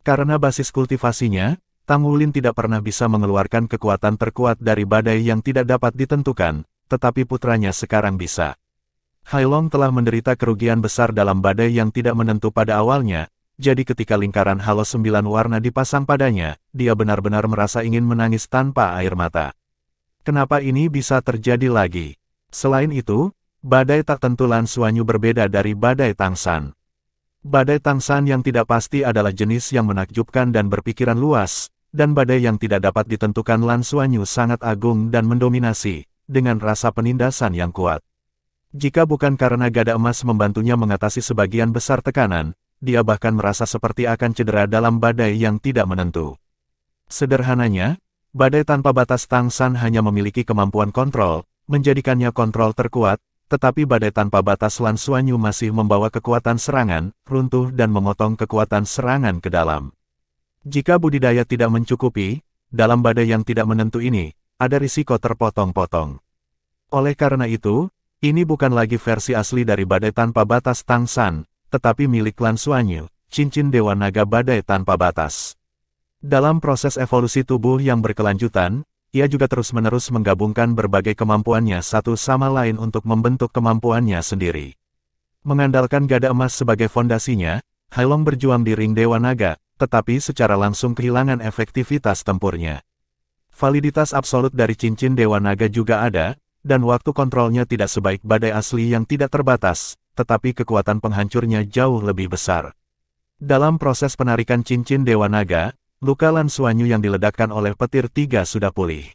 Karena basis kultivasinya, Tang Wulin tidak pernah bisa mengeluarkan kekuatan terkuat dari badai yang tidak dapat ditentukan, tetapi putranya sekarang bisa. Hailong telah menderita kerugian besar dalam badai yang tidak menentu pada awalnya, jadi ketika lingkaran halo 9 warna dipasang padanya, dia benar-benar merasa ingin menangis tanpa air mata. Kenapa ini bisa terjadi lagi? Selain itu, badai tak tentu Lan Xuanyu berbeda dari badai Tang San. Badai Tang San yang tidak pasti adalah jenis yang menakjubkan dan berpikiran luas, dan badai yang tidak dapat ditentukan Lan Xuanyu sangat agung dan mendominasi, dengan rasa penindasan yang kuat. Jika bukan karena gada emas membantunya mengatasi sebagian besar tekanan, dia bahkan merasa seperti akan cedera dalam badai yang tidak menentu. Sederhananya, badai tanpa batas Tang San hanya memiliki kemampuan kontrol, menjadikannya kontrol terkuat, tetapi badai tanpa batas Lan Xuanyu masih membawa kekuatan serangan, runtuh dan memotong kekuatan serangan ke dalam. Jika budidaya tidak mencukupi, dalam badai yang tidak menentu ini, ada risiko terpotong-potong. Oleh karena itu, ini bukan lagi versi asli dari badai tanpa batas Tang San, tetapi milik Lan Xuanyu, cincin Dewa Naga badai tanpa batas. Dalam proses evolusi tubuh yang berkelanjutan, ia juga terus-menerus menggabungkan berbagai kemampuannya satu sama lain untuk membentuk kemampuannya sendiri. Mengandalkan gada emas sebagai fondasinya, Hailong berjuang di ring Dewa Naga, tetapi secara langsung kehilangan efektivitas tempurnya. Validitas absolut dari cincin Dewa Naga juga ada, dan waktu kontrolnya tidak sebaik badai asli yang tidak terbatas, tetapi kekuatan penghancurnya jauh lebih besar. Dalam proses penarikan cincin Dewa Naga, luka Lan Xuanyu yang diledakkan oleh petir 3 sudah pulih.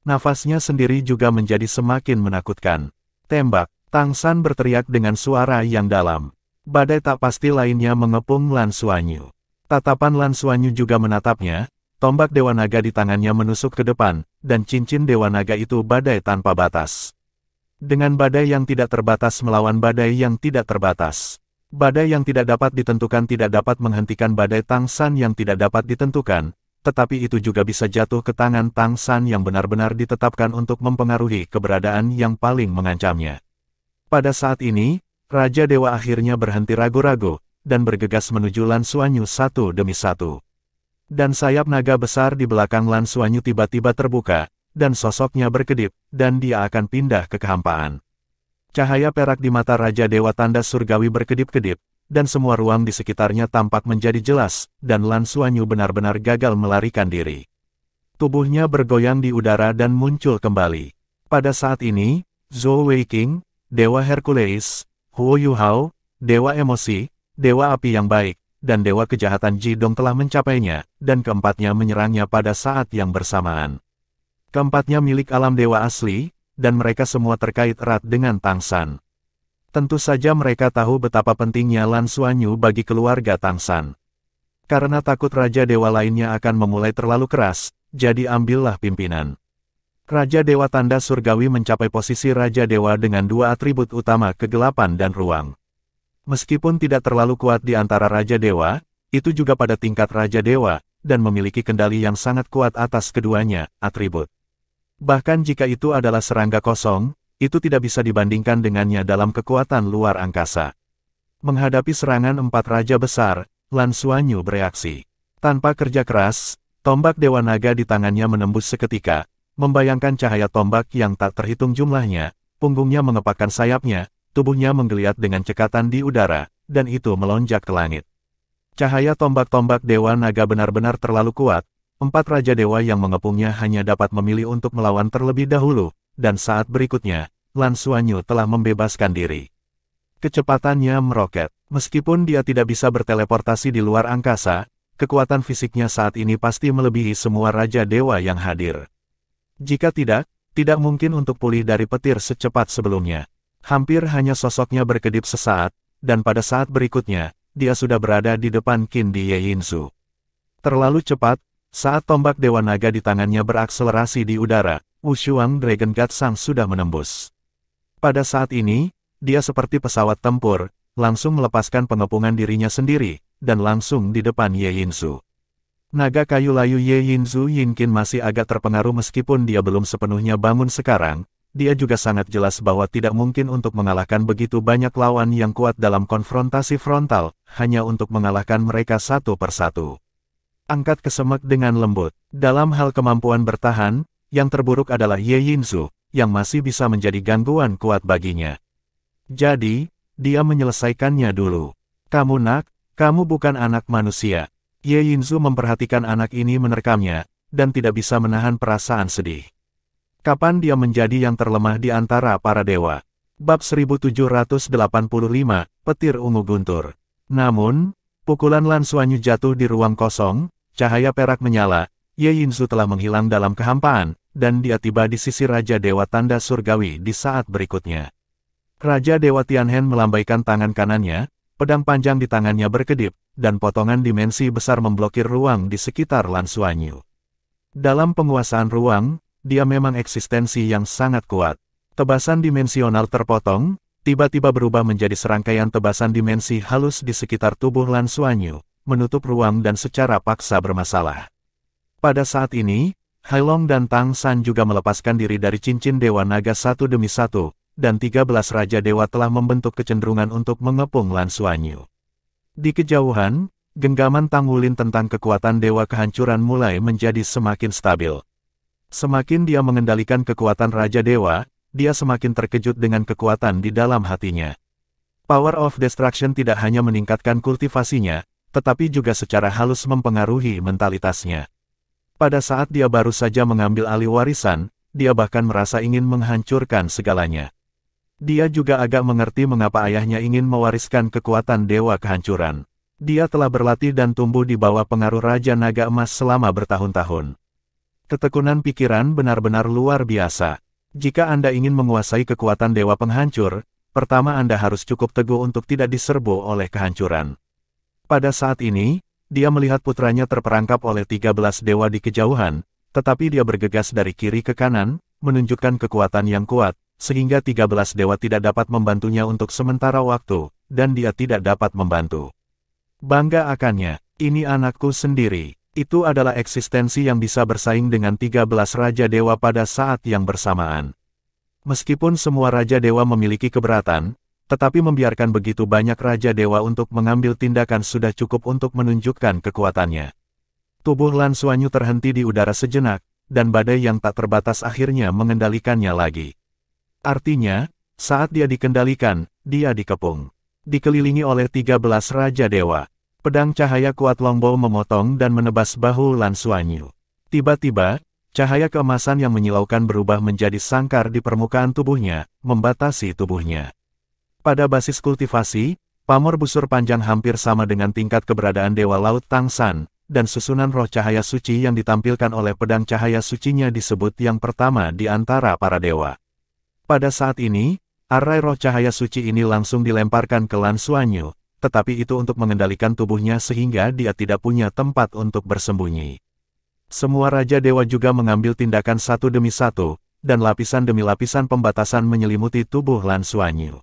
Nafasnya sendiri juga menjadi semakin menakutkan. Tembak, Tang San berteriak dengan suara yang dalam. Badai tak pasti lainnya mengepung Lan Xuanyu. Tatapan Lan Xuanyu juga menatapnya, tombak Dewa Naga di tangannya menusuk ke depan, dan cincin Dewa Naga itu badai tanpa batas. Dengan badai yang tidak terbatas melawan badai yang tidak terbatas. Badai yang tidak dapat ditentukan tidak dapat menghentikan badai Tang San yang tidak dapat ditentukan, tetapi itu juga bisa jatuh ke tangan Tang San yang benar-benar ditetapkan untuk mempengaruhi keberadaan yang paling mengancamnya. Pada saat ini, Raja Dewa akhirnya berhenti ragu-ragu, dan bergegas menuju Lan Xuanyu satu demi satu. Dan sayap naga besar di belakang Lan Xuanyu tiba-tiba terbuka, dan sosoknya berkedip, dan dia akan pindah ke kehampaan. Cahaya perak di mata Raja Dewa tanda surgawi berkedip-kedip, dan semua ruang di sekitarnya tampak menjadi jelas, dan Lan Xuanyu benar-benar gagal melarikan diri. Tubuhnya bergoyang di udara dan muncul kembali. Pada saat ini, Zhou Weiqing, Dewa Hercules, Huo Yuhao, Dewa Emosi, Dewa Api yang baik, dan Dewa Kejahatan Jidong telah mencapainya, dan keempatnya menyerangnya pada saat yang bersamaan. Keempatnya milik alam dewa asli, dan mereka semua terkait erat dengan Tang San. Tentu saja mereka tahu betapa pentingnya Lan Xuanyu bagi keluarga Tang San. Karena takut Raja Dewa lainnya akan memulai terlalu keras, jadi ambillah pimpinan. Raja Dewa tanda surgawi mencapai posisi Raja Dewa dengan 2 atribut utama kegelapan dan ruang. Meskipun tidak terlalu kuat di antara Raja Dewa, itu juga pada tingkat Raja Dewa, dan memiliki kendali yang sangat kuat atas keduanya, atribut. Bahkan jika itu adalah serangga kosong, itu tidak bisa dibandingkan dengannya dalam kekuatan luar angkasa. Menghadapi serangan 4 raja besar, Lan Xuanyu bereaksi. Tanpa kerja keras, tombak Dewa Naga di tangannya menembus seketika, membayangkan cahaya tombak yang tak terhitung jumlahnya, punggungnya mengepakkan sayapnya, tubuhnya menggeliat dengan cekatan di udara, dan itu melonjak ke langit. Cahaya tombak-tombak Dewa Naga benar-benar terlalu kuat, 4 Raja Dewa yang mengepungnya hanya dapat memilih untuk melawan terlebih dahulu, dan saat berikutnya, Lan Xuanyu telah membebaskan diri. Kecepatannya meroket. Meskipun dia tidak bisa berteleportasi di luar angkasa, kekuatan fisiknya saat ini pasti melebihi semua Raja Dewa yang hadir. Jika tidak mungkin untuk pulih dari petir secepat sebelumnya. Hampir hanya sosoknya berkedip sesaat, dan pada saat berikutnya, dia sudah berada di depan Qin Di Yeyinzu. Terlalu cepat, saat tombak Dewa Naga di tangannya berakselerasi di udara, Wushuang Dragon God Sang sudah menembus. Pada saat ini, dia seperti pesawat tempur, langsung melepaskan pengepungan dirinya sendiri, dan langsung di depan Yeyinzu. Naga kayu layu Yeyinzu Yinkin masih agak terpengaruh meskipun dia belum sepenuhnya bangun sekarang. Dia juga sangat jelas bahwa tidak mungkin untuk mengalahkan begitu banyak lawan yang kuat dalam konfrontasi frontal, hanya untuk mengalahkan mereka satu persatu. Angkat kesemek dengan lembut. Dalam hal kemampuan bertahan, yang terburuk adalah Yeyinzu, yang masih bisa menjadi gangguan kuat baginya. Jadi, dia menyelesaikannya dulu. Kamu bukan anak manusia. Yeyinzu memperhatikan anak ini menerkamnya, dan tidak bisa menahan perasaan sedih. Kapan dia menjadi yang terlemah di antara para dewa? Bab 1785, Petir Ungu Guntur. Namun, pukulan Lan Xuanyu jatuh di ruang kosong, cahaya perak menyala, Yeyinzu telah menghilang dalam kehampaan, dan dia tiba di sisi Raja Dewa Tanda Surgawi di saat berikutnya. Raja Dewa Tianhen melambaikan tangan kanannya, pedang panjang di tangannya berkedip, dan potongan dimensi besar memblokir ruang di sekitar Lan Xuanyu. Dalam penguasaan ruang, dia memang eksistensi yang sangat kuat. Tebasan dimensional terpotong, tiba-tiba berubah menjadi serangkaian tebasan dimensi halus di sekitar tubuh Lan Xuanyu, menutup ruang dan secara paksa bermasalah. Pada saat ini, Hailong dan Tang San juga melepaskan diri dari cincin Dewa Naga satu demi satu, dan 13 Raja Dewa telah membentuk kecenderungan untuk mengepung Lan Xuanyu. Di kejauhan, genggaman Tang Wulin tentang kekuatan Dewa Kehancuran mulai menjadi semakin stabil. Semakin dia mengendalikan kekuatan Raja Dewa, dia semakin terkejut dengan kekuatan di dalam hatinya. Power of Destruction tidak hanya meningkatkan kultivasinya, tetapi juga secara halus mempengaruhi mentalitasnya. Pada saat dia baru saja mengambil alih warisan, dia bahkan merasa ingin menghancurkan segalanya. Dia juga agak mengerti mengapa ayahnya ingin mewariskan kekuatan Dewa Kehancuran. Dia telah berlatih dan tumbuh di bawah pengaruh Raja Naga Emas selama bertahun-tahun. Ketekunan pikiran benar-benar luar biasa. Jika Anda ingin menguasai kekuatan Dewa Penghancur, pertama Anda harus cukup teguh untuk tidak diserbu oleh kehancuran. Pada saat ini, dia melihat putranya terperangkap oleh 13 dewa di kejauhan, tetapi dia bergegas dari kiri ke kanan, menunjukkan kekuatan yang kuat, sehingga 13 dewa tidak dapat membantunya untuk sementara waktu, dan dia tidak dapat membantu. Bangga akannya, ini anakku sendiri. Itu adalah eksistensi yang bisa bersaing dengan 13 Raja Dewa pada saat yang bersamaan. Meskipun semua Raja Dewa memiliki keberatan, tetapi membiarkan begitu banyak Raja Dewa untuk mengambil tindakan sudah cukup untuk menunjukkan kekuatannya. Tubuh Lan Xuanyu terhenti di udara sejenak, dan badai yang tak terbatas akhirnya mengendalikannya lagi. Artinya, saat dia dikendalikan, dia dikepung. Dikelilingi oleh 13 Raja Dewa. Pedang cahaya kuat Longbow memotong dan menebas bahu Lan Xuanyu. Tiba-tiba, cahaya keemasan yang menyilaukan berubah menjadi sangkar di permukaan tubuhnya, membatasi tubuhnya. Pada basis kultivasi, pamor busur panjang hampir sama dengan tingkat keberadaan Dewa Laut Tang San, dan susunan roh cahaya suci yang ditampilkan oleh pedang cahaya sucinya disebut yang pertama di antara para dewa. Pada saat ini, arai roh cahaya suci ini langsung dilemparkan ke Lan Xuanyu, tetapi itu untuk mengendalikan tubuhnya sehingga dia tidak punya tempat untuk bersembunyi. Semua Raja Dewa juga mengambil tindakan satu demi satu, dan lapisan demi lapisan pembatasan menyelimuti tubuh Lan Xuanyu.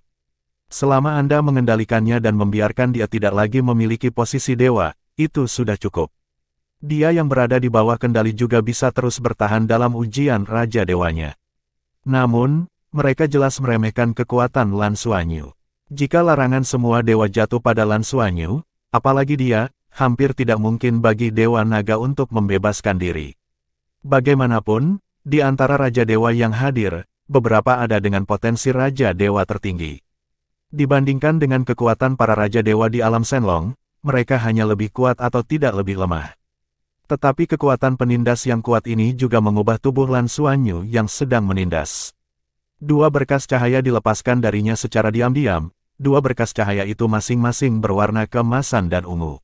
Selama Anda mengendalikannya dan membiarkan dia tidak lagi memiliki posisi dewa, itu sudah cukup. Dia yang berada di bawah kendali juga bisa terus bertahan dalam ujian Raja Dewanya. Namun, mereka jelas meremehkan kekuatan Lan Xuanyu. Jika larangan semua dewa jatuh pada Lan Xuanyu, apalagi dia, hampir tidak mungkin bagi Dewa Naga untuk membebaskan diri. Bagaimanapun, di antara Raja Dewa yang hadir, beberapa ada dengan potensi Raja Dewa tertinggi. Dibandingkan dengan kekuatan para Raja Dewa di alam Shenlong, mereka hanya lebih kuat atau tidak lebih lemah. Tetapi kekuatan penindas yang kuat ini juga mengubah tubuh Lan Xuanyu yang sedang menindas. Dua berkas cahaya dilepaskan darinya secara diam-diam, dua berkas cahaya itu masing-masing berwarna keemasan dan ungu.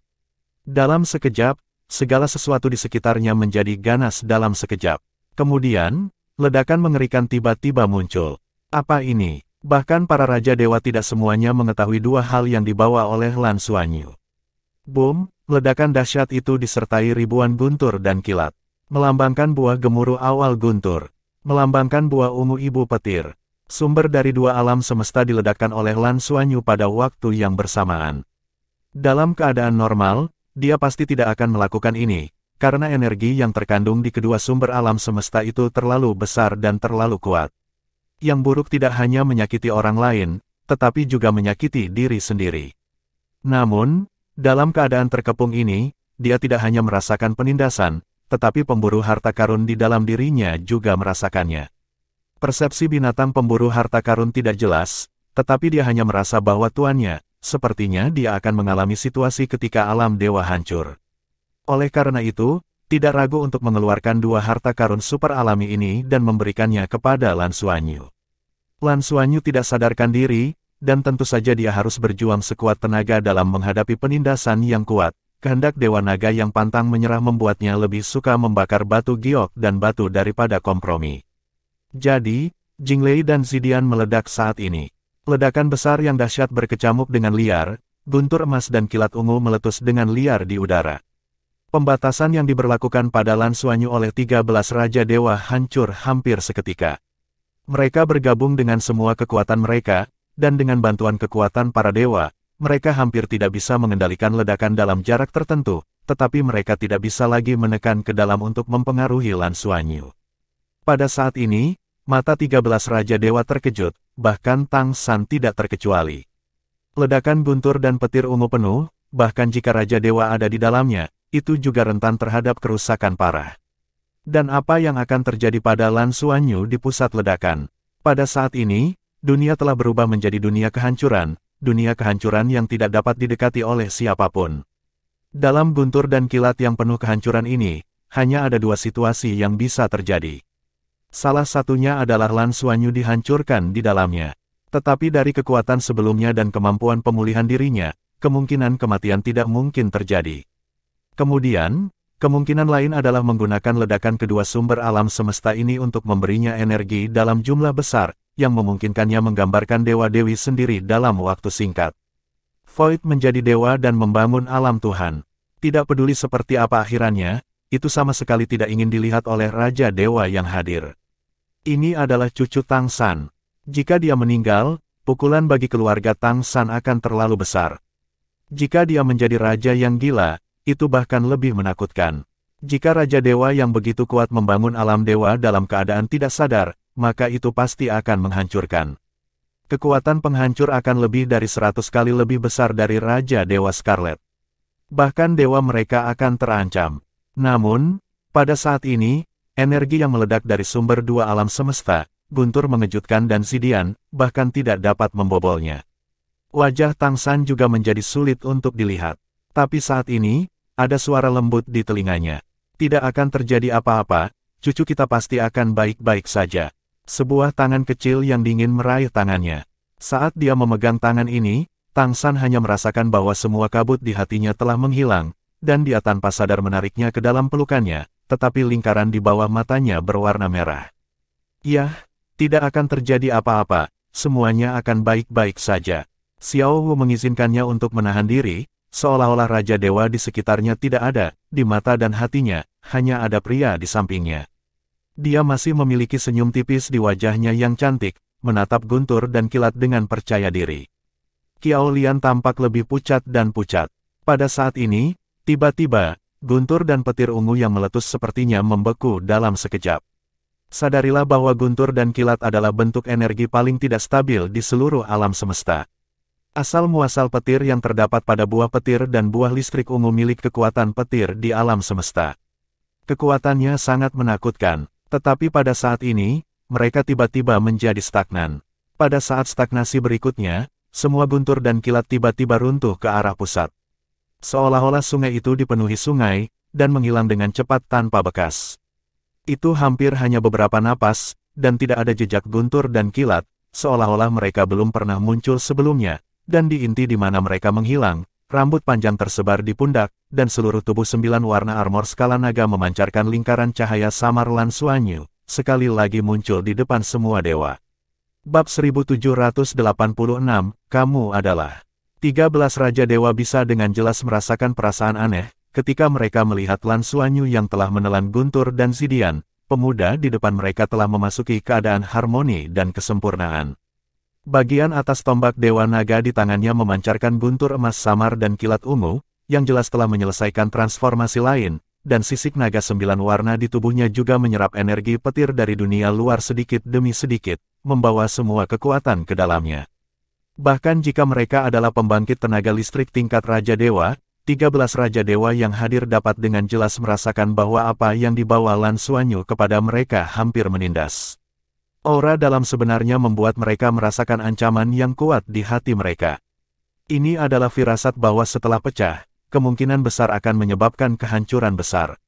Dalam sekejap, segala sesuatu di sekitarnya menjadi ganas dalam sekejap. Kemudian, ledakan mengerikan tiba-tiba muncul. Apa ini? Bahkan para Raja Dewa tidak semuanya mengetahui dua hal yang dibawa oleh Lan Xuanyu. Boom! Ledakan dahsyat itu disertai ribuan guntur dan kilat. Melambangkan buah gemuruh awal guntur. Melambangkan buah ungu ibu petir. Sumber dari dua alam semesta diledakkan oleh Lan Xuanyu pada waktu yang bersamaan. Dalam keadaan normal, dia pasti tidak akan melakukan ini, karena energi yang terkandung di kedua sumber alam semesta itu terlalu besar dan terlalu kuat. Yang buruk tidak hanya menyakiti orang lain, tetapi juga menyakiti diri sendiri. Namun, dalam keadaan terkepung ini, dia tidak hanya merasakan penindasan, tetapi pemburu harta karun di dalam dirinya juga merasakannya. Persepsi binatang pemburu harta karun tidak jelas, tetapi dia hanya merasa bahwa tuannya, sepertinya dia akan mengalami situasi ketika alam dewa hancur. Oleh karena itu, tidak ragu untuk mengeluarkan dua harta karun super alami ini dan memberikannya kepada Lan Xuanyu. Lan Xuanyu tidak sadarkan diri, dan tentu saja dia harus berjuang sekuat tenaga dalam menghadapi penindasan yang kuat. Kehendak Dewa Naga yang pantang menyerah membuatnya lebih suka membakar batu giok dan batu daripada kompromi. Jadi, Jinglei dan Zidian meledak saat ini. Ledakan besar yang dahsyat berkecamuk dengan liar, guntur emas dan kilat ungu meletus dengan liar di udara. Pembatasan yang diberlakukan pada Lan Xuanyu oleh 13 Raja Dewa hancur hampir seketika. Mereka bergabung dengan semua kekuatan mereka, dan dengan bantuan kekuatan para dewa, mereka hampir tidak bisa mengendalikan ledakan dalam jarak tertentu, tetapi mereka tidak bisa lagi menekan ke dalam untuk mempengaruhi Lan Xuanyu. Pada saat ini, mata 13 Raja Dewa terkejut, bahkan Tang San tidak terkecuali. Ledakan guntur dan petir ungu penuh, bahkan jika Raja Dewa ada di dalamnya, itu juga rentan terhadap kerusakan parah. Dan apa yang akan terjadi pada Lan Xuanyu di pusat ledakan? Pada saat ini, dunia telah berubah menjadi dunia kehancuran yang tidak dapat didekati oleh siapapun. Dalam guntur dan kilat yang penuh kehancuran ini, hanya ada dua situasi yang bisa terjadi. Salah satunya adalah Lan Xuanyu dihancurkan di dalamnya. Tetapi dari kekuatan sebelumnya dan kemampuan pemulihan dirinya, kemungkinan kematian tidak mungkin terjadi. Kemudian, kemungkinan lain adalah menggunakan ledakan kedua sumber alam semesta ini untuk memberinya energi dalam jumlah besar, yang memungkinkannya menggambarkan dewa-dewi sendiri dalam waktu singkat. Void menjadi dewa dan membangun alam Tuhan. Tidak peduli seperti apa akhirannya, itu sama sekali tidak ingin dilihat oleh Raja Dewa yang hadir. Ini adalah cucu Tang San. Jika dia meninggal, pukulan bagi keluarga Tang San akan terlalu besar. Jika dia menjadi raja yang gila, itu bahkan lebih menakutkan. Jika Raja Dewa yang begitu kuat membangun alam dewa dalam keadaan tidak sadar, maka itu pasti akan menghancurkan. Kekuatan penghancur akan lebih dari 100 kali lebih besar dari Raja Dewa Scarlet. Bahkan dewa mereka akan terancam. Namun, pada saat ini, energi yang meledak dari sumber dua alam semesta, guntur mengejutkan dan Zidian, bahkan tidak dapat membobolnya. Wajah Tang San juga menjadi sulit untuk dilihat. Tapi saat ini, ada suara lembut di telinganya. Tidak akan terjadi apa-apa, cucu kita pasti akan baik-baik saja. Sebuah tangan kecil yang dingin meraih tangannya. Saat dia memegang tangan ini, Tang San hanya merasakan bahwa semua kabut di hatinya telah menghilang, dan dia tanpa sadar menariknya ke dalam pelukannya, tetapi lingkaran di bawah matanya berwarna merah. Yah, tidak akan terjadi apa-apa, semuanya akan baik-baik saja. Xiao Wu mengizinkannya untuk menahan diri, seolah-olah Raja Dewa di sekitarnya tidak ada, di mata dan hatinya, hanya ada pria di sampingnya. Dia masih memiliki senyum tipis di wajahnya yang cantik, menatap guntur dan kilat dengan percaya diri. Qiao Lian tampak lebih pucat dan pucat. Pada saat ini, tiba-tiba, guntur dan petir ungu yang meletus sepertinya membeku dalam sekejap. Sadarilah bahwa guntur dan kilat adalah bentuk energi paling tidak stabil di seluruh alam semesta. Asal-muasal petir yang terdapat pada buah petir dan buah listrik ungu milik kekuatan petir di alam semesta. Kekuatannya sangat menakutkan, tetapi pada saat ini, mereka tiba-tiba menjadi stagnan. Pada saat stagnasi berikutnya, semua guntur dan kilat tiba-tiba runtuh ke arah pusat. Seolah-olah sungai itu dipenuhi sungai, dan menghilang dengan cepat tanpa bekas. Itu hampir hanya beberapa napas, dan tidak ada jejak guntur dan kilat, seolah-olah mereka belum pernah muncul sebelumnya, dan di inti di mana mereka menghilang, rambut panjang tersebar di pundak, dan seluruh tubuh 9 warna armor skala naga memancarkan lingkaran cahaya samar Lan Xuanyu, sekali lagi muncul di depan semua dewa. Bab 1786, kamu adalah 13 Raja Dewa bisa dengan jelas merasakan perasaan aneh, ketika mereka melihat Lan Xuanyu yang telah menelan guntur dan Zidian, pemuda di depan mereka telah memasuki keadaan harmoni dan kesempurnaan. Bagian atas tombak Dewa Naga di tangannya memancarkan guntur emas samar dan kilat ungu, yang jelas telah menyelesaikan transformasi lain, dan sisik naga 9 warna di tubuhnya juga menyerap energi petir dari dunia luar sedikit demi sedikit, membawa semua kekuatan ke dalamnya. Bahkan jika mereka adalah pembangkit tenaga listrik tingkat Raja Dewa, 13 Raja Dewa yang hadir dapat dengan jelas merasakan bahwa apa yang dibawa Lan Xuanyu kepada mereka hampir menindas. Aura dalam sebenarnya membuat mereka merasakan ancaman yang kuat di hati mereka. Ini adalah firasat bahwa setelah pecah, kemungkinan besar akan menyebabkan kehancuran besar.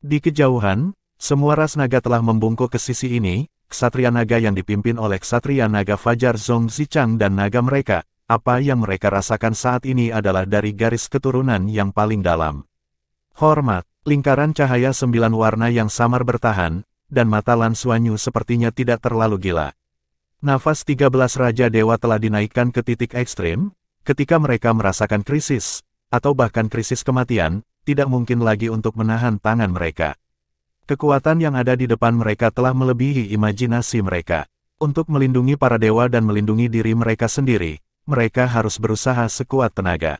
Di kejauhan, semua ras naga telah membungkuk ke sisi ini, Ksatria Naga yang dipimpin oleh Ksatria Naga Fajar Zhong Zichang dan naga mereka, apa yang mereka rasakan saat ini adalah dari garis keturunan yang paling dalam. Hormat, lingkaran cahaya 9 warna yang samar bertahan, dan mata Lan Xuanyu sepertinya tidak terlalu gila. Nafas 13 Raja Dewa telah dinaikkan ke titik ekstrim, ketika mereka merasakan krisis, atau bahkan krisis kematian, tidak mungkin lagi untuk menahan tangan mereka. Kekuatan yang ada di depan mereka telah melebihi imajinasi mereka. Untuk melindungi para dewa dan melindungi diri mereka sendiri, mereka harus berusaha sekuat tenaga.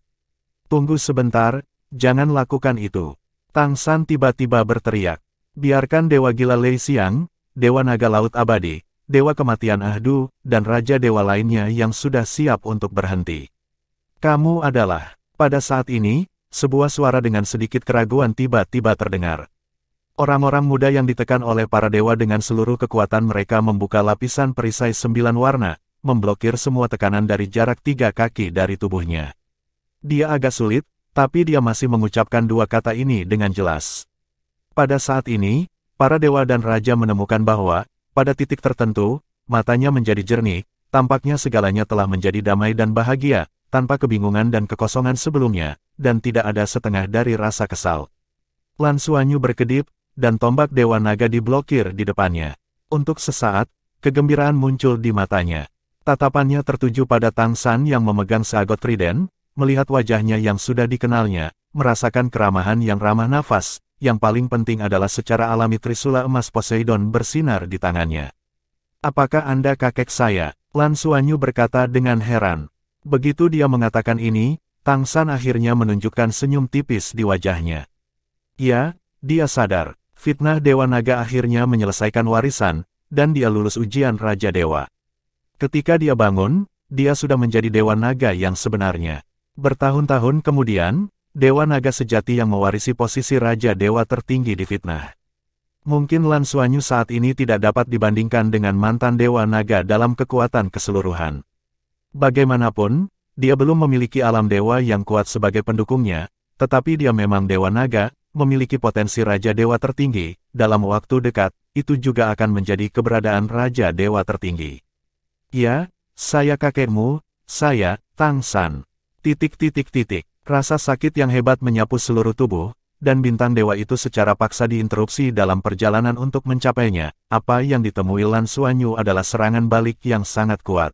Tunggu sebentar, jangan lakukan itu. Tang San tiba-tiba berteriak. Biarkan Dewa Gila Lei Xiang, Dewa Naga Laut Abadi, Dewa Kematian Ahdu, dan Raja Dewa lainnya yang sudah siap untuk berhenti. Kamu adalah... Pada saat ini, sebuah suara dengan sedikit keraguan tiba-tiba terdengar. Orang-orang muda yang ditekan oleh para dewa dengan seluruh kekuatan mereka membuka lapisan perisai 9 warna, memblokir semua tekanan dari jarak 3 kaki dari tubuhnya. Dia agak sulit, tapi dia masih mengucapkan 2 kata ini dengan jelas. Pada saat ini, para dewa dan raja menemukan bahwa, pada titik tertentu, matanya menjadi jernih, tampaknya segalanya telah menjadi damai dan bahagia, tanpa kebingungan dan kekosongan sebelumnya, dan tidak ada setengah dari rasa kesal. Lan Xuanyu berkedip, dan tombak Dewa Naga diblokir di depannya. Untuk sesaat, kegembiraan muncul di matanya. Tatapannya tertuju pada Tang San yang memegang seagot trident, melihat wajahnya yang sudah dikenalnya, merasakan keramahan yang ramah nafas, yang paling penting adalah secara alami Trisula emas Poseidon bersinar di tangannya. Apakah Anda kakek saya? Lan Xuanyu berkata dengan heran. Begitu dia mengatakan ini, Tang San akhirnya menunjukkan senyum tipis di wajahnya. Ya, dia sadar, fitnah Dewa Naga akhirnya menyelesaikan warisan, dan dia lulus ujian Raja Dewa. Ketika dia bangun, dia sudah menjadi Dewa Naga yang sebenarnya. Bertahun-tahun kemudian, Dewa Naga sejati yang mewarisi posisi Raja Dewa tertinggi di fitnah. Mungkin Lan Xuanyu saat ini tidak dapat dibandingkan dengan mantan Dewa Naga dalam kekuatan keseluruhan. Bagaimanapun, dia belum memiliki alam dewa yang kuat sebagai pendukungnya, tetapi dia memang Dewa Naga, memiliki potensi Raja Dewa tertinggi, dalam waktu dekat, itu juga akan menjadi keberadaan Raja Dewa tertinggi. Ya, saya kakekmu, saya, Tang San. Rasa sakit yang hebat menyapu seluruh tubuh, dan bintang dewa itu secara paksa diinterupsi dalam perjalanan untuk mencapainya. Apa yang ditemui Lan Xuanyu adalah serangan balik yang sangat kuat.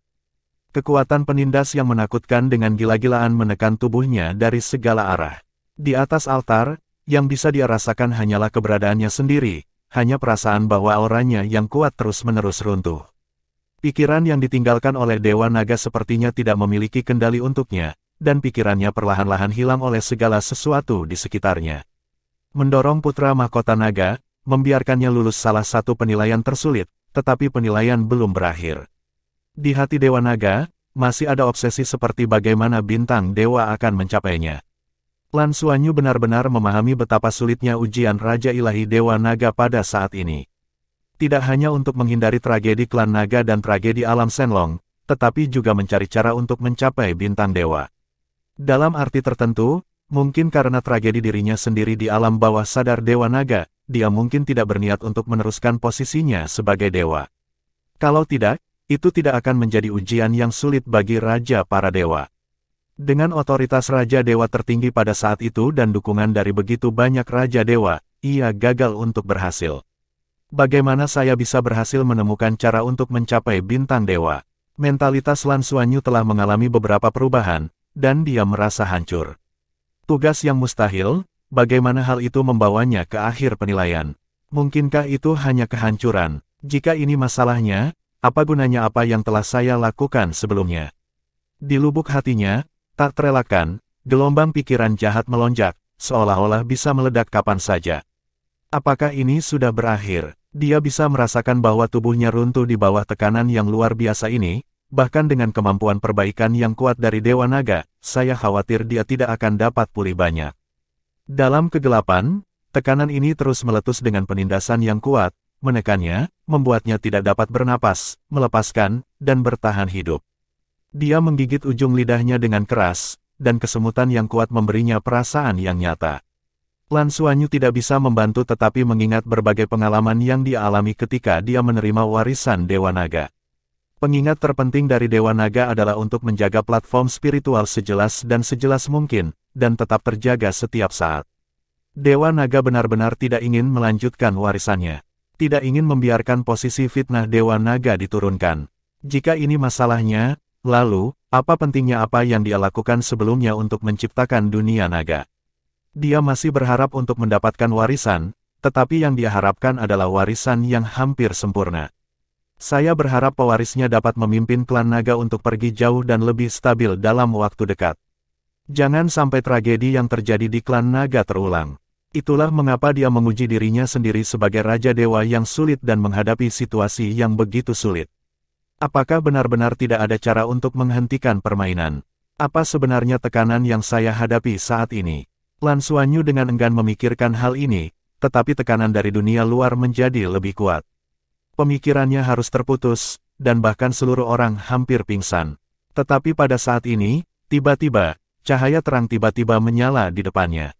Kekuatan penindas yang menakutkan dengan gila-gilaan menekan tubuhnya dari segala arah. Di atas altar, yang bisa dia rasakan hanyalah keberadaannya sendiri, hanya perasaan bahwa auranya yang kuat terus-menerus runtuh. Pikiran yang ditinggalkan oleh Dewa Naga sepertinya tidak memiliki kendali untuknya, dan pikirannya perlahan-lahan hilang oleh segala sesuatu di sekitarnya. mendorong putra mahkota naga, membiarkannya lulus salah satu penilaian tersulit, tetapi penilaian belum berakhir. Di hati Dewa Naga, masih ada obsesi seperti bagaimana bintang dewa akan mencapainya. Lan Xuanyu benar-benar memahami betapa sulitnya ujian Raja Ilahi Dewa Naga pada saat ini. Tidak hanya untuk menghindari tragedi klan naga dan tragedi alam Shenlong, tetapi juga mencari cara untuk mencapai bintang dewa. Dalam arti tertentu, mungkin karena tragedi dirinya sendiri di alam bawah sadar Dewa Naga, dia mungkin tidak berniat untuk meneruskan posisinya sebagai dewa. Kalau tidak, itu tidak akan menjadi ujian yang sulit bagi Raja para Dewa. Dengan otoritas Raja Dewa tertinggi pada saat itu dan dukungan dari begitu banyak Raja Dewa, ia gagal untuk berhasil. Bagaimana saya bisa berhasil menemukan cara untuk mencapai bintang dewa? Mentalitas Lan Xuanyu telah mengalami beberapa perubahan, dan dia merasa hancur. Tugas yang mustahil, bagaimana hal itu membawanya ke akhir penilaian? Mungkinkah itu hanya kehancuran? Jika ini masalahnya, apa gunanya apa yang telah saya lakukan sebelumnya? Di lubuk hatinya, tak terelakkan, gelombang pikiran jahat melonjak, seolah-olah bisa meledak kapan saja. Apakah ini sudah berakhir? Dia bisa merasakan bahwa tubuhnya runtuh di bawah tekanan yang luar biasa ini, bahkan dengan kemampuan perbaikan yang kuat dari Dewa Naga, saya khawatir dia tidak akan dapat pulih banyak. Dalam kegelapan, tekanan ini terus meletus dengan penindasan yang kuat, menekannya, membuatnya tidak dapat bernapas, melepaskan, dan bertahan hidup. Dia menggigit ujung lidahnya dengan keras, dan kesemutan yang kuat memberinya perasaan yang nyata. Lan Xuanyu tidak bisa membantu tetapi mengingat berbagai pengalaman yang dia alami ketika dia menerima warisan Dewa Naga. Pengingat terpenting dari Dewa Naga adalah untuk menjaga platform spiritual sejelas dan sejelas mungkin, dan tetap terjaga setiap saat. Dewa Naga benar-benar tidak ingin melanjutkan warisannya. Tidak ingin membiarkan posisi fitnah Dewa Naga diturunkan. Jika ini masalahnya, lalu, apa pentingnya apa yang dia lakukan sebelumnya untuk menciptakan dunia naga? Dia masih berharap untuk mendapatkan warisan, tetapi yang dia harapkan adalah warisan yang hampir sempurna. Saya berharap pewarisnya dapat memimpin klan naga untuk pergi jauh dan lebih stabil dalam waktu dekat. Jangan sampai tragedi yang terjadi di klan naga terulang. Itulah mengapa dia menguji dirinya sendiri sebagai Raja Dewa yang sulit dan menghadapi situasi yang begitu sulit. Apakah benar-benar tidak ada cara untuk menghentikan permainan? Apa sebenarnya tekanan yang saya hadapi saat ini? Lan Xuanyu dengan enggan memikirkan hal ini, tetapi tekanan dari dunia luar menjadi lebih kuat. Pemikirannya harus terputus, dan bahkan seluruh orang hampir pingsan. Tetapi pada saat ini, tiba-tiba, cahaya terang tiba-tiba menyala di depannya.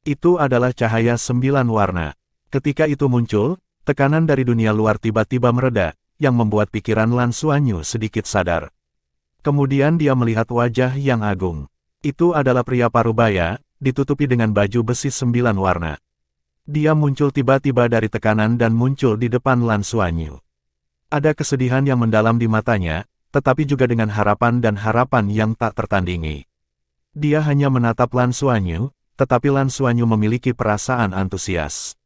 Itu adalah cahaya 9 warna. Ketika itu muncul, tekanan dari dunia luar tiba-tiba mereda, yang membuat pikiran Lan Xuanyu sedikit sadar. Kemudian dia melihat wajah yang agung. Itu adalah pria parubaya, ditutupi dengan baju besi 9 warna. Dia muncul tiba-tiba dari tekanan dan muncul di depan Lan Xuanyu. Ada kesedihan yang mendalam di matanya, tetapi juga dengan harapan dan harapan yang tak tertandingi. Dia hanya menatap Lan Xuanyu, tetapi Lan Xuanyu memiliki perasaan antusias.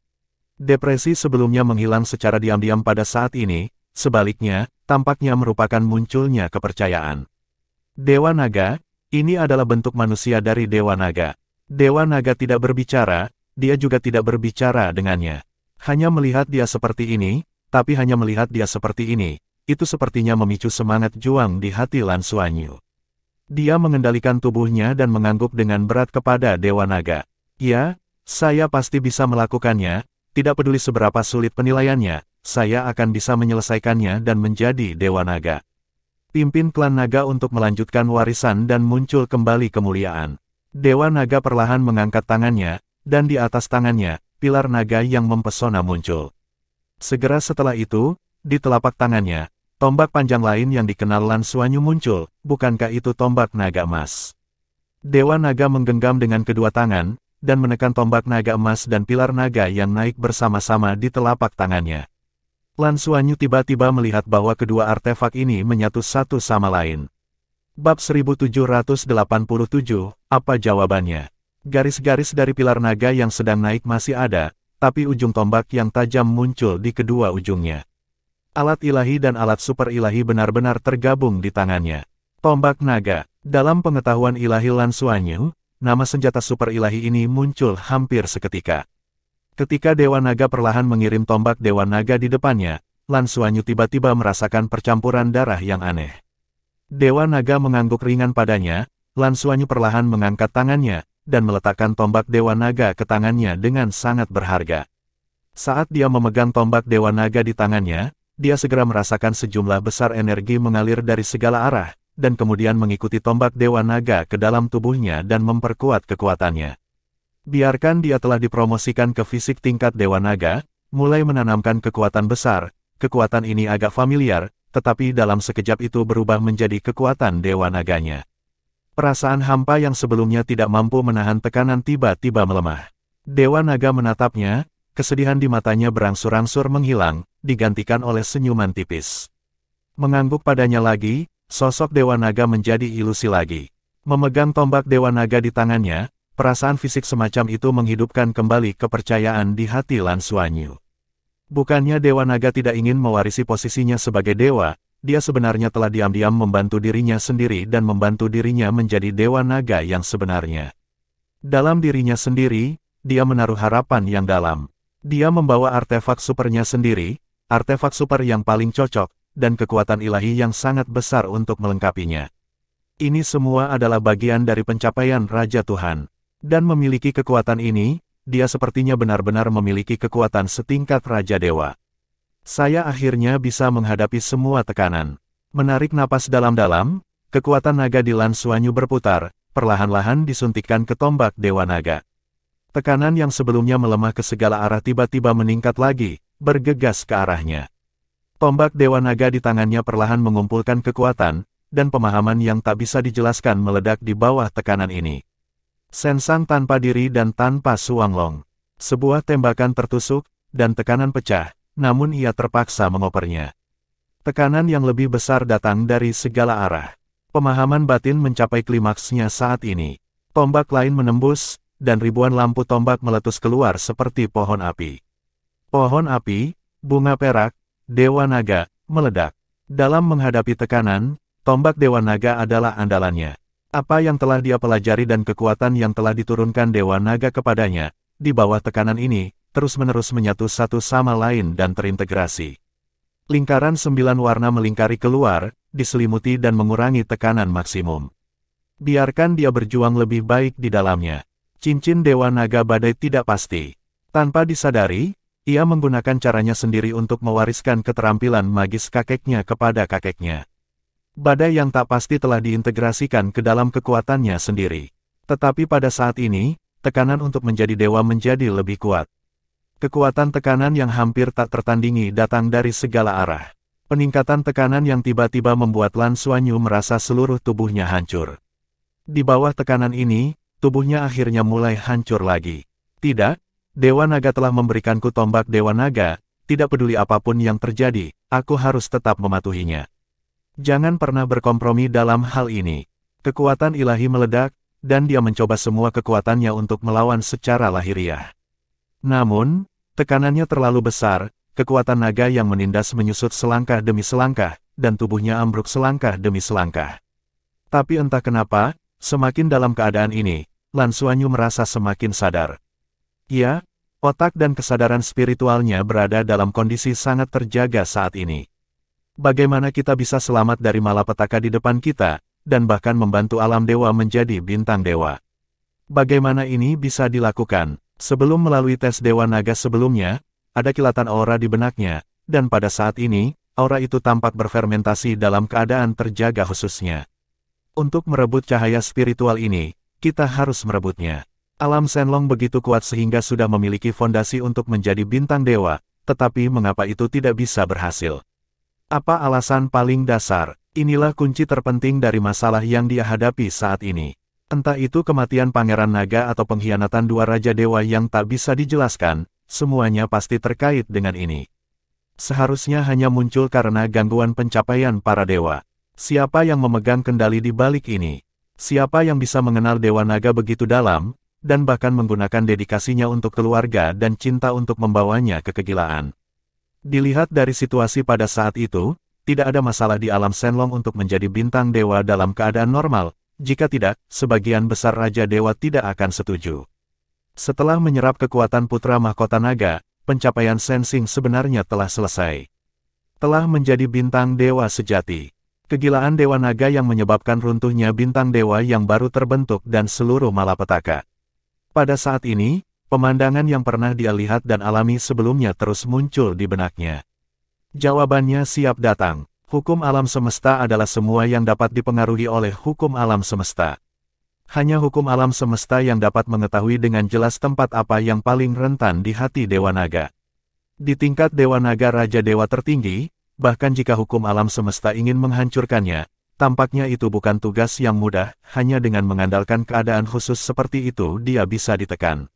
Depresi sebelumnya menghilang secara diam-diam pada saat ini, sebaliknya, tampaknya merupakan munculnya kepercayaan. Dewa Naga, ini adalah bentuk manusia dari Dewa Naga. Dewa Naga tidak berbicara, dia juga tidak berbicara dengannya. Hanya melihat dia seperti ini, tapi hanya melihat dia seperti ini, itu sepertinya memicu semangat juang di hati Lan Xuanyu. Dia mengendalikan tubuhnya dan mengangguk dengan berat kepada Dewa Naga. Ya, saya pasti bisa melakukannya, tidak peduli seberapa sulit penilaiannya, saya akan bisa menyelesaikannya dan menjadi Dewa Naga. Pimpin klan naga untuk melanjutkan warisan dan muncul kembali kemuliaan. Dewa Naga perlahan mengangkat tangannya, dan di atas tangannya, pilar naga yang mempesona muncul. Segera setelah itu, di telapak tangannya, tombak panjang lain yang dikenal Lan Xuanyu muncul, bukankah itu tombak naga emas? Dewa Naga menggenggam dengan kedua tangan, dan menekan tombak naga emas dan pilar naga yang naik bersama-sama di telapak tangannya. Lan Xuanyu tiba-tiba melihat bahwa kedua artefak ini menyatu satu sama lain. Bab 1787, apa jawabannya? Garis-garis dari pilar naga yang sedang naik masih ada, tapi ujung tombak yang tajam muncul di kedua ujungnya. Alat ilahi dan alat super ilahi benar-benar tergabung di tangannya. Tombak naga. Dalam pengetahuan ilahi Lan Xuanyu, nama senjata super ilahi ini muncul hampir seketika. Ketika Dewa Naga perlahan mengirim tombak Dewa Naga di depannya, Lan Xuanyu tiba-tiba merasakan percampuran darah yang aneh. Dewa Naga mengangguk ringan padanya, Lan Xuanyu perlahan mengangkat tangannya, dan meletakkan tombak Dewa Naga ke tangannya dengan sangat berharga. Saat dia memegang tombak Dewa Naga di tangannya, dia segera merasakan sejumlah besar energi mengalir dari segala arah, dan kemudian mengikuti tombak Dewa Naga ke dalam tubuhnya dan memperkuat kekuatannya. Biarkan dia telah dipromosikan ke fisik tingkat Dewa Naga, mulai menanamkan kekuatan besar, kekuatan ini agak familiar, tetapi dalam sekejap itu berubah menjadi kekuatan Dewa Naganya. Perasaan hampa yang sebelumnya tidak mampu menahan tekanan tiba-tiba melemah. Dewa Naga menatapnya, kesedihan di matanya berangsur-angsur menghilang, digantikan oleh senyuman tipis. Mengangguk padanya lagi, sosok Dewa Naga menjadi ilusi lagi. Memegang tombak Dewa Naga di tangannya, perasaan fisik semacam itu menghidupkan kembali kepercayaan di hati Lan Xuanyu. Bukannya Dewa Naga tidak ingin mewarisi posisinya sebagai dewa, dia sebenarnya telah diam-diam membantu dirinya sendiri dan membantu dirinya menjadi Dewa Naga yang sebenarnya. Dalam dirinya sendiri, dia menaruh harapan yang dalam. Dia membawa artefak supernya sendiri, artefak super yang paling cocok, dan kekuatan ilahi yang sangat besar untuk melengkapinya. Ini semua adalah bagian dari pencapaian Raja Tuhan. Dan memiliki kekuatan ini, dia sepertinya benar-benar memiliki kekuatan setingkat Raja Dewa. Saya akhirnya bisa menghadapi semua tekanan. Menarik napas dalam-dalam, kekuatan naga di Lan Xuanyu berputar, perlahan-lahan disuntikkan ke tombak Dewa Naga. Tekanan yang sebelumnya melemah ke segala arah tiba-tiba meningkat lagi, bergegas ke arahnya. Tombak Dewa Naga di tangannya perlahan mengumpulkan kekuatan, dan pemahaman yang tak bisa dijelaskan meledak di bawah tekanan ini. Sensang tanpa diri dan tanpa Suanglong. Sebuah tembakan tertusuk, dan tekanan pecah. Namun ia terpaksa mengopernya. Tekanan yang lebih besar datang dari segala arah. Pemahaman batin mencapai klimaksnya saat ini. Tombak lain menembus, dan ribuan lampu tombak meletus keluar seperti pohon api. Pohon api, bunga perak, Dewa Naga, meledak. Dalam menghadapi tekanan, tombak Dewa Naga adalah andalannya. Apa yang telah dia pelajari dan kekuatan yang telah diturunkan Dewa Naga kepadanya, di bawah tekanan ini, terus-menerus menyatu satu sama lain dan terintegrasi. Lingkaran 9 warna melingkari keluar, diselimuti dan mengurangi tekanan maksimum. Biarkan dia berjuang lebih baik di dalamnya. Cincin Dewa Naga Badai tidak pasti. Tanpa disadari, ia menggunakan caranya sendiri untuk mewariskan keterampilan magis kakeknya kepada kakeknya. Badai yang tak pasti telah diintegrasikan ke dalam kekuatannya sendiri. Tetapi pada saat ini, tekanan untuk menjadi dewa menjadi lebih kuat. Kekuatan tekanan yang hampir tak tertandingi datang dari segala arah. Peningkatan tekanan yang tiba-tiba membuat Lan Xuanyu merasa seluruh tubuhnya hancur. Di bawah tekanan ini, tubuhnya akhirnya mulai hancur lagi. Tidak, Dewa Naga telah memberikanku tombak Dewa Naga, tidak peduli apapun yang terjadi, aku harus tetap mematuhinya. Jangan pernah berkompromi dalam hal ini. Kekuatan ilahi meledak, dan dia mencoba semua kekuatannya untuk melawan secara lahiriah. Namun, tekanannya terlalu besar, kekuatan naga yang menindas menyusut selangkah demi selangkah, dan tubuhnya ambruk selangkah demi selangkah. Tapi entah kenapa, semakin dalam keadaan ini, Lan Xuanyu merasa semakin sadar. Ya, otak dan kesadaran spiritualnya berada dalam kondisi sangat terjaga saat ini. Bagaimana kita bisa selamat dari malapetaka di depan kita, dan bahkan membantu alam dewa menjadi bintang dewa? Bagaimana ini bisa dilakukan? Sebelum melalui tes Dewa Naga sebelumnya, ada kilatan aura di benaknya, dan pada saat ini, aura itu tampak berfermentasi dalam keadaan terjaga khususnya. Untuk merebut cahaya spiritual ini, kita harus merebutnya. Alam Shenlong begitu kuat sehingga sudah memiliki fondasi untuk menjadi bintang dewa, tetapi mengapa itu tidak bisa berhasil? Apa alasan paling dasar? Inilah kunci terpenting dari masalah yang dia hadapi saat ini. Entah itu kematian Pangeran Naga atau pengkhianatan dua Raja Dewa yang tak bisa dijelaskan, semuanya pasti terkait dengan ini. Seharusnya hanya muncul karena gangguan pencapaian para dewa. Siapa yang memegang kendali di balik ini? Siapa yang bisa mengenal Dewa Naga begitu dalam, dan bahkan menggunakan dedikasinya untuk keluarga dan cinta untuk membawanya ke kegilaan? Dilihat dari situasi pada saat itu, tidak ada masalah di alam Shenlong untuk menjadi bintang dewa dalam keadaan normal. Jika tidak, sebagian besar Raja Dewa tidak akan setuju. Setelah menyerap kekuatan putra mahkota naga, pencapaian Sensing sebenarnya telah selesai. Telah menjadi bintang dewa sejati. Kegilaan Dewa Naga yang menyebabkan runtuhnya bintang dewa yang baru terbentuk dan seluruh malapetaka. Pada saat ini, pemandangan yang pernah dia lihat dan alami sebelumnya terus muncul di benaknya. Jawabannya siap datang. Hukum alam semesta adalah semua yang dapat dipengaruhi oleh hukum alam semesta. Hanya hukum alam semesta yang dapat mengetahui dengan jelas tempat apa yang paling rentan di hati Dewa Naga. Di tingkat Dewa Naga Raja Dewa tertinggi, bahkan jika hukum alam semesta ingin menghancurkannya, tampaknya itu bukan tugas yang mudah, hanya dengan mengandalkan keadaan khusus seperti itu dia bisa ditekan.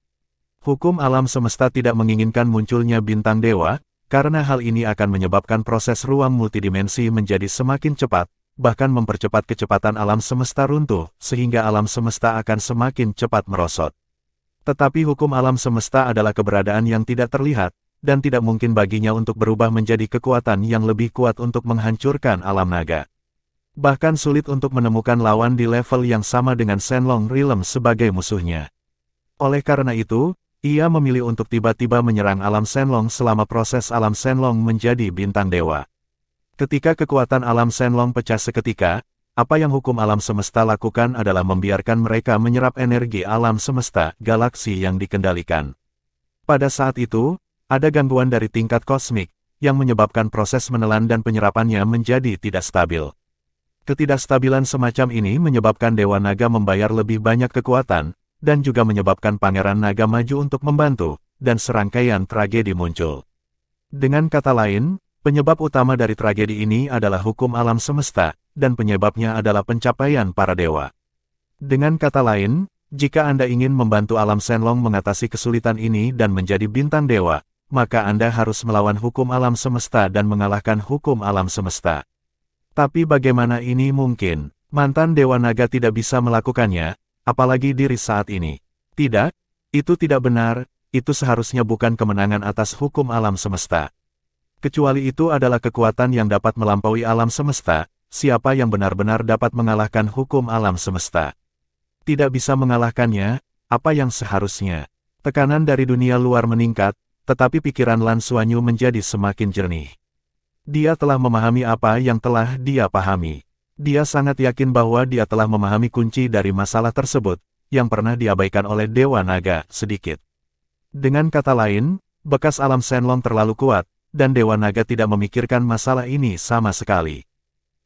Hukum alam semesta tidak menginginkan munculnya bintang dewa, karena hal ini akan menyebabkan proses ruang multidimensi menjadi semakin cepat, bahkan mempercepat kecepatan alam semesta runtuh, sehingga alam semesta akan semakin cepat merosot. Tetapi hukum alam semesta adalah keberadaan yang tidak terlihat, dan tidak mungkin baginya untuk berubah menjadi kekuatan yang lebih kuat untuk menghancurkan alam naga. Bahkan sulit untuk menemukan lawan di level yang sama dengan Shenlong Realm sebagai musuhnya. Oleh karena itu, ia memilih untuk tiba-tiba menyerang alam Shenlong selama proses alam Shenlong menjadi bintang dewa. Ketika kekuatan alam Shenlong pecah seketika, apa yang hukum alam semesta lakukan adalah membiarkan mereka menyerap energi alam semesta, galaksi yang dikendalikan. Pada saat itu, ada gangguan dari tingkat kosmik, yang menyebabkan proses menelan dan penyerapannya menjadi tidak stabil. Ketidakstabilan semacam ini menyebabkan Dewa Naga membayar lebih banyak kekuatan, dan juga menyebabkan Pangeran Naga maju untuk membantu, dan serangkaian tragedi muncul. Dengan kata lain, penyebab utama dari tragedi ini adalah hukum alam semesta, dan penyebabnya adalah pencapaian para dewa. Dengan kata lain, jika Anda ingin membantu alam Shenlong mengatasi kesulitan ini dan menjadi bintang dewa, maka Anda harus melawan hukum alam semesta dan mengalahkan hukum alam semesta. Tapi bagaimana ini mungkin? Mantan Dewa Naga tidak bisa melakukannya, apalagi diri saat ini. Tidak, itu tidak benar, itu seharusnya bukan kemenangan atas hukum alam semesta. Kecuali itu adalah kekuatan yang dapat melampaui alam semesta, siapa yang benar-benar dapat mengalahkan hukum alam semesta. Tidak bisa mengalahkannya, apa yang seharusnya. Tekanan dari dunia luar meningkat, tetapi pikiran Lan Xuanyu menjadi semakin jernih. Dia telah memahami apa yang telah dia pahami. Dia sangat yakin bahwa dia telah memahami kunci dari masalah tersebut, yang pernah diabaikan oleh Dewa Naga sedikit. Dengan kata lain, bekas alam Shenlong terlalu kuat, dan Dewa Naga tidak memikirkan masalah ini sama sekali.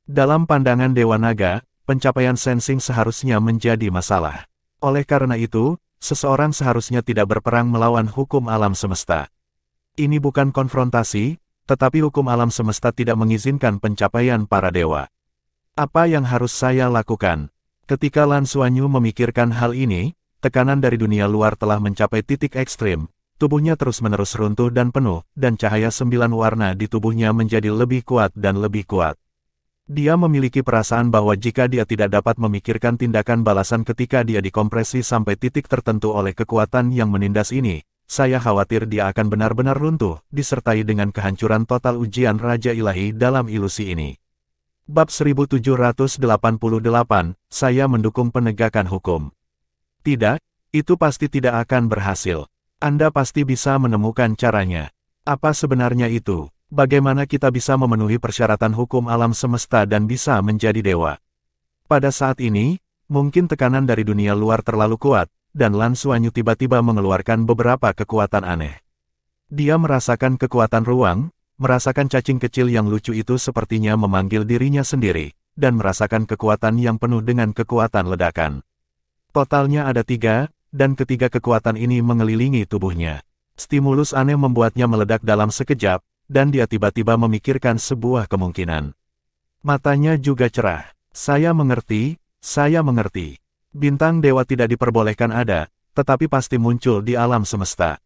Dalam pandangan Dewa Naga, pencapaian Sensing seharusnya menjadi masalah. Oleh karena itu, seseorang seharusnya tidak berperang melawan hukum alam semesta. Ini bukan konfrontasi, tetapi hukum alam semesta tidak mengizinkan pencapaian para dewa. Apa yang harus saya lakukan? Ketika Lan Xuanyu memikirkan hal ini, tekanan dari dunia luar telah mencapai titik ekstrim, tubuhnya terus-menerus runtuh dan penuh, dan cahaya 9 warna di tubuhnya menjadi lebih kuat dan lebih kuat. Dia memiliki perasaan bahwa jika dia tidak dapat memikirkan tindakan balasan ketika dia dikompresi sampai titik tertentu oleh kekuatan yang menindas ini, saya khawatir dia akan benar-benar runtuh, disertai dengan kehancuran total ujian Raja Ilahi dalam ilusi ini. Bab 1788, saya mendukung penegakan hukum. Tidak, itu pasti tidak akan berhasil. Anda pasti bisa menemukan caranya. Apa sebenarnya itu? Bagaimana kita bisa memenuhi persyaratan hukum alam semesta dan bisa menjadi dewa? Pada saat ini, mungkin tekanan dari dunia luar terlalu kuat, dan Lan Xuanyu tiba-tiba mengeluarkan beberapa kekuatan aneh. Dia merasakan kekuatan ruang, merasakan cacing kecil yang lucu itu sepertinya memanggil dirinya sendiri, dan merasakan kekuatan yang penuh dengan kekuatan ledakan. Totalnya ada 3, dan ketiga kekuatan ini mengelilingi tubuhnya. Stimulus aneh membuatnya meledak dalam sekejap, dan dia tiba-tiba memikirkan sebuah kemungkinan. Matanya juga cerah. Saya mengerti, saya mengerti. Bintang dewa tidak diperbolehkan ada, tetapi pasti muncul di alam semesta.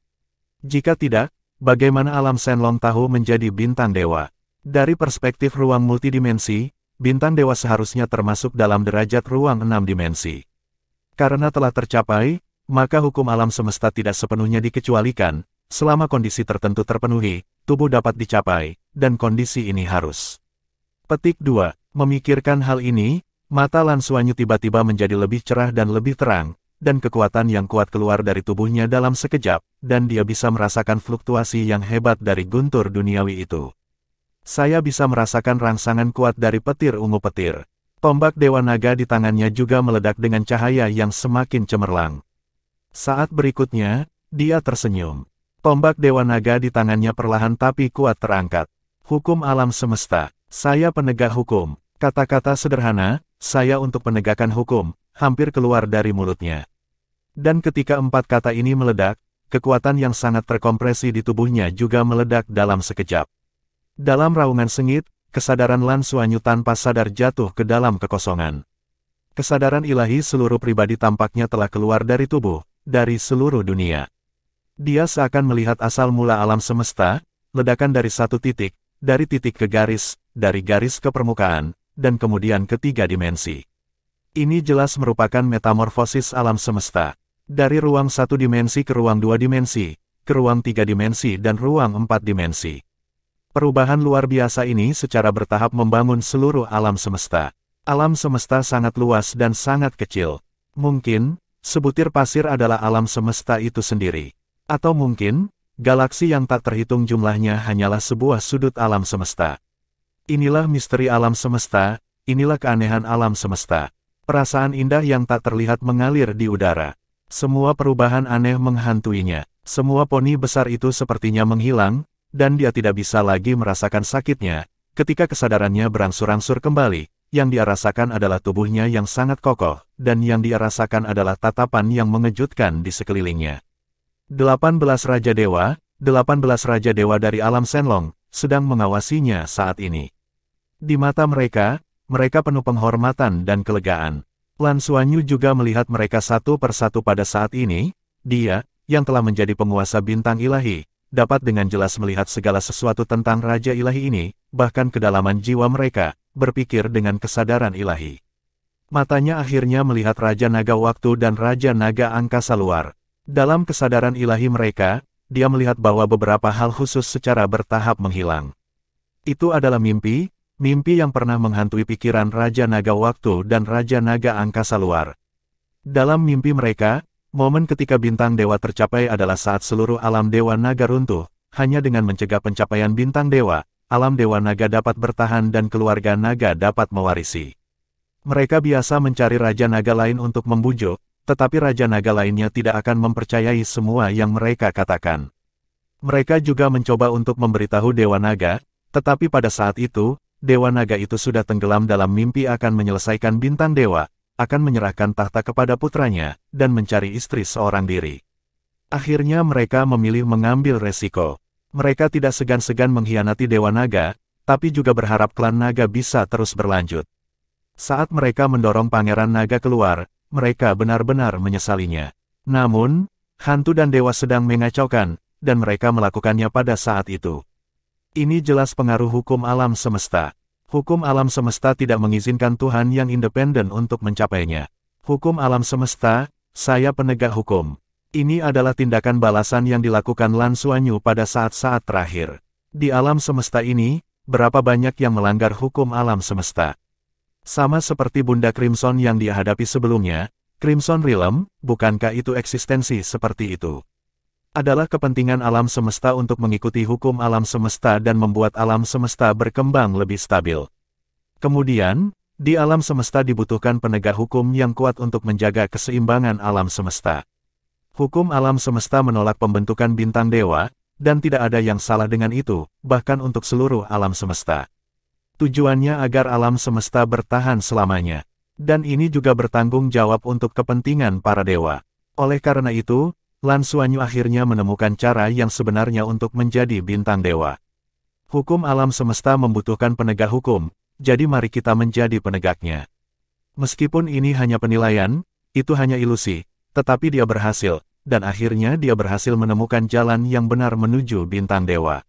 Jika tidak, bagaimana alam Shenlong tahu menjadi bintang dewa? Dari perspektif ruang multidimensi, bintang dewa seharusnya termasuk dalam derajat ruang 6 dimensi. Karena telah tercapai, maka hukum alam semesta tidak sepenuhnya dikecualikan, selama kondisi tertentu terpenuhi, tubuh dapat dicapai, dan kondisi ini harus. Petik 2. Memikirkan hal ini, mata Lan Xuanyu tiba-tiba menjadi lebih cerah dan lebih terang, dan kekuatan yang kuat keluar dari tubuhnya dalam sekejap, dan dia bisa merasakan fluktuasi yang hebat dari guntur duniawi itu. Saya bisa merasakan rangsangan kuat dari petir ungu petir. Tombak Dewa Naga di tangannya juga meledak dengan cahaya yang semakin cemerlang. Saat berikutnya, dia tersenyum. Tombak Dewa Naga di tangannya perlahan tapi kuat terangkat. Hukum alam semesta. Saya penegak hukum. Kata-kata sederhana, saya untuk penegakkan hukum, hampir keluar dari mulutnya. Dan ketika 4 kata ini meledak, kekuatan yang sangat terkompresi di tubuhnya juga meledak dalam sekejap. Dalam raungan sengit, kesadaran Lan Xuanyu tanpa sadar jatuh ke dalam kekosongan. Kesadaran ilahi seluruh pribadi tampaknya telah keluar dari tubuh, dari seluruh dunia. Dia seakan melihat asal mula alam semesta, ledakan dari satu titik, dari titik ke garis, dari garis ke permukaan, dan kemudian ke 3 dimensi. Ini jelas merupakan metamorfosis alam semesta. Dari ruang 1 dimensi ke ruang 2 dimensi, ke ruang 3 dimensi dan ruang 4 dimensi. Perubahan luar biasa ini secara bertahap membangun seluruh alam semesta. Alam semesta sangat luas dan sangat kecil. Mungkin, sebutir pasir adalah alam semesta itu sendiri. Atau mungkin, galaksi yang tak terhitung jumlahnya hanyalah sebuah sudut alam semesta. Inilah misteri alam semesta, inilah keanehan alam semesta. Perasaan indah yang tak terlihat mengalir di udara. Semua perubahan aneh menghantuinya. Semua poni besar itu sepertinya menghilang, dan dia tidak bisa lagi merasakan sakitnya. Ketika kesadarannya berangsur-angsur kembali, yang dia rasakan adalah tubuhnya yang sangat kokoh, dan yang dia rasakan adalah tatapan yang mengejutkan di sekelilingnya. 18 Raja Dewa, 18 Raja Dewa dari alam Shenlong, sedang mengawasinya saat ini. Di mata mereka, mereka penuh penghormatan dan kelegaan. Lan Xuanyu juga melihat mereka satu persatu pada saat ini. Dia, yang telah menjadi penguasa bintang ilahi, dapat dengan jelas melihat segala sesuatu tentang Raja Ilahi ini, bahkan kedalaman jiwa mereka, berpikir dengan kesadaran ilahi. Matanya akhirnya melihat Raja Naga Waktu dan Raja Naga Angkasa Luar. Dalam kesadaran ilahi mereka, dia melihat bahwa beberapa hal khusus secara bertahap menghilang. Itu adalah mimpi, mimpi yang pernah menghantui pikiran Raja Naga Waktu dan Raja Naga Angkasa Luar. Dalam mimpi mereka, momen ketika bintang dewa tercapai adalah saat seluruh alam Dewa Naga runtuh. Hanya dengan mencegah pencapaian bintang dewa, alam Dewa Naga dapat bertahan dan keluarga naga dapat mewarisi. Mereka biasa mencari Raja Naga lain untuk membujuk, tetapi Raja Naga lainnya tidak akan mempercayai semua yang mereka katakan. Mereka juga mencoba untuk memberitahu Dewa Naga, tetapi pada saat itu, Dewa Naga itu sudah tenggelam dalam mimpi akan menyelesaikan bintang dewa, akan menyerahkan tahta kepada putranya, dan mencari istri seorang diri. Akhirnya mereka memilih mengambil resiko. Mereka tidak segan-segan mengkhianati Dewa Naga, tapi juga berharap klan naga bisa terus berlanjut. Saat mereka mendorong Pangeran Naga keluar, mereka benar-benar menyesalinya. Namun, hantu dan dewa sedang mengacaukan, dan mereka melakukannya pada saat itu. Ini jelas pengaruh hukum alam semesta. Hukum alam semesta tidak mengizinkan Tuhan yang independen untuk mencapainya. Hukum alam semesta, saya penegak hukum. Ini adalah tindakan balasan yang dilakukan Lan Xuanyu pada saat-saat terakhir. Di alam semesta ini, berapa banyak yang melanggar hukum alam semesta. Sama seperti Bunda Crimson yang dia hadapi sebelumnya, Crimson Realm, bukankah itu eksistensi seperti itu? Adalah kepentingan alam semesta untuk mengikuti hukum alam semesta dan membuat alam semesta berkembang lebih stabil. Kemudian, di alam semesta dibutuhkan penegak hukum yang kuat untuk menjaga keseimbangan alam semesta. Hukum alam semesta menolak pembentukan bintang dewa, dan tidak ada yang salah dengan itu, bahkan untuk seluruh alam semesta. Tujuannya agar alam semesta bertahan selamanya. Dan ini juga bertanggung jawab untuk kepentingan para dewa. Oleh karena itu, Lan Xuanyu akhirnya menemukan cara yang sebenarnya untuk menjadi bintang dewa. Hukum alam semesta membutuhkan penegak hukum, jadi mari kita menjadi penegaknya. Meskipun ini hanya penilaian, itu hanya ilusi, tetapi dia berhasil, dan akhirnya dia berhasil menemukan jalan yang benar menuju bintang dewa.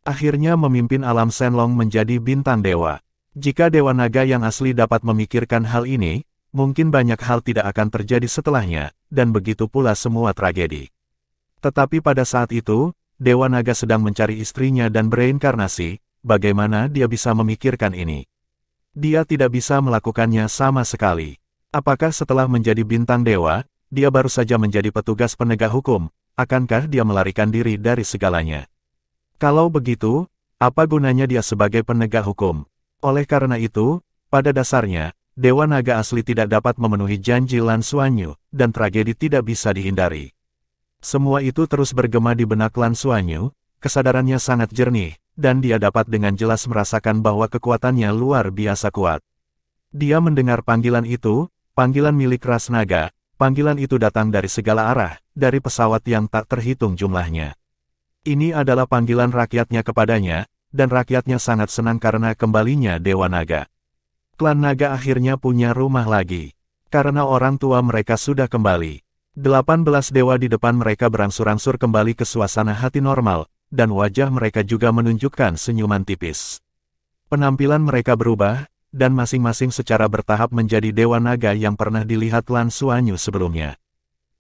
Akhirnya memimpin alam Shenlong menjadi bintang dewa. Jika Dewa Naga yang asli dapat memikirkan hal ini, mungkin banyak hal tidak akan terjadi setelahnya, dan begitu pula semua tragedi. Tetapi pada saat itu, Dewa Naga sedang mencari istrinya dan bereinkarnasi, bagaimana dia bisa memikirkan ini? Dia tidak bisa melakukannya sama sekali. Apakah setelah menjadi bintang dewa, dia baru saja menjadi petugas penegak hukum, akankah dia melarikan diri dari segalanya? Kalau begitu, apa gunanya dia sebagai penegak hukum? Oleh karena itu, pada dasarnya, Dewa Naga asli tidak dapat memenuhi janji Lan Xuanyu, dan tragedi tidak bisa dihindari. Semua itu terus bergema di benak Lan Xuanyu, kesadarannya sangat jernih, dan dia dapat dengan jelas merasakan bahwa kekuatannya luar biasa kuat. Dia mendengar panggilan itu, panggilan milik ras naga. Panggilan itu datang dari segala arah, dari pesawat yang tak terhitung jumlahnya. Ini adalah panggilan rakyatnya kepadanya, dan rakyatnya sangat senang karena kembalinya Dewa Naga. Klan Naga akhirnya punya rumah lagi. Karena orang tua mereka sudah kembali. 18 dewa di depan mereka berangsur-angsur kembali ke suasana hati normal, dan wajah mereka juga menunjukkan senyuman tipis. Penampilan mereka berubah, dan masing-masing secara bertahap menjadi Dewa Naga yang pernah dilihat Lan Xuanyu sebelumnya.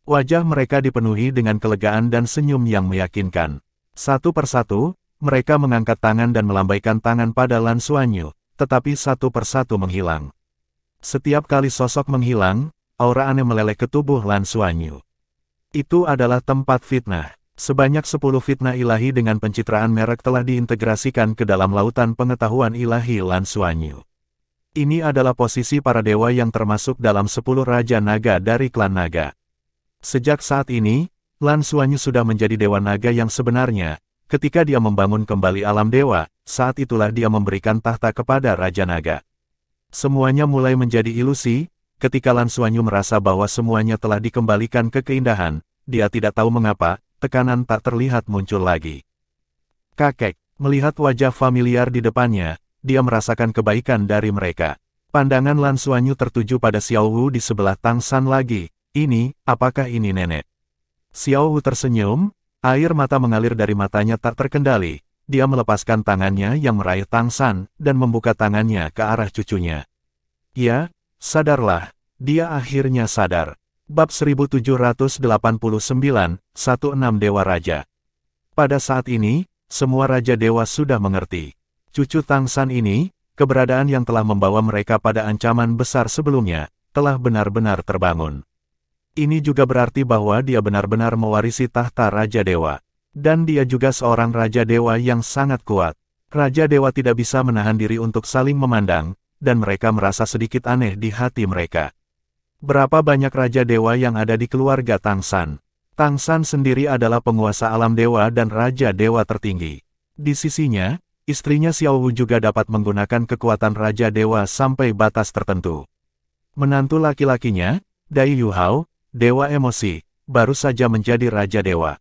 Wajah mereka dipenuhi dengan kelegaan dan senyum yang meyakinkan. Satu persatu, mereka mengangkat tangan dan melambaikan tangan pada Lan Xuanyu, tetapi satu persatu menghilang. Setiap kali sosok menghilang, aura aneh meleleh ke tubuh Lan Xuanyu. Itu adalah tempat fitnah. Sebanyak 10 fitnah ilahi dengan pencitraan merek telah diintegrasikan ke dalam lautan pengetahuan ilahi Lan Xuanyu. Ini adalah posisi para dewa yang termasuk dalam 10 Raja Naga dari klan Naga. Sejak saat ini, Lan Xuanyu sudah menjadi Dewa Naga yang sebenarnya. Ketika dia membangun kembali alam dewa, saat itulah dia memberikan tahta kepada Raja Naga. Semuanya mulai menjadi ilusi, ketika Lan Xuanyu merasa bahwa semuanya telah dikembalikan ke keindahan, dia tidak tahu mengapa, tekanan tak terlihat muncul lagi. Kakek, melihat wajah familiar di depannya, dia merasakan kebaikan dari mereka. Pandangan Lan Xuanyu tertuju pada Xiao Wu di sebelah Tang San lagi. Ini, apakah ini nenek? Xiao Wu tersenyum, air mata mengalir dari matanya tak terkendali. Dia melepaskan tangannya yang meraih Tang San, dan membuka tangannya ke arah cucunya. Ya, sadarlah, dia akhirnya sadar. Bab 1789, 16 Dewa Raja. Pada saat ini, semua Raja Dewa sudah mengerti. Cucu Tang San ini, keberadaan yang telah membawa mereka pada ancaman besar sebelumnya, telah benar-benar terbangun. Ini juga berarti bahwa dia benar-benar mewarisi tahta Raja Dewa. Dan dia juga seorang Raja Dewa yang sangat kuat. Raja Dewa tidak bisa menahan diri untuk saling memandang, dan mereka merasa sedikit aneh di hati mereka. Berapa banyak Raja Dewa yang ada di keluarga Tang San? Tang San sendiri adalah penguasa alam dewa dan Raja Dewa tertinggi. Di sisinya, istrinya Xiao Wu juga dapat menggunakan kekuatan Raja Dewa sampai batas tertentu. Menantu laki-lakinya, Dai Yu Hao, Dewa Emosi, baru saja menjadi Raja Dewa.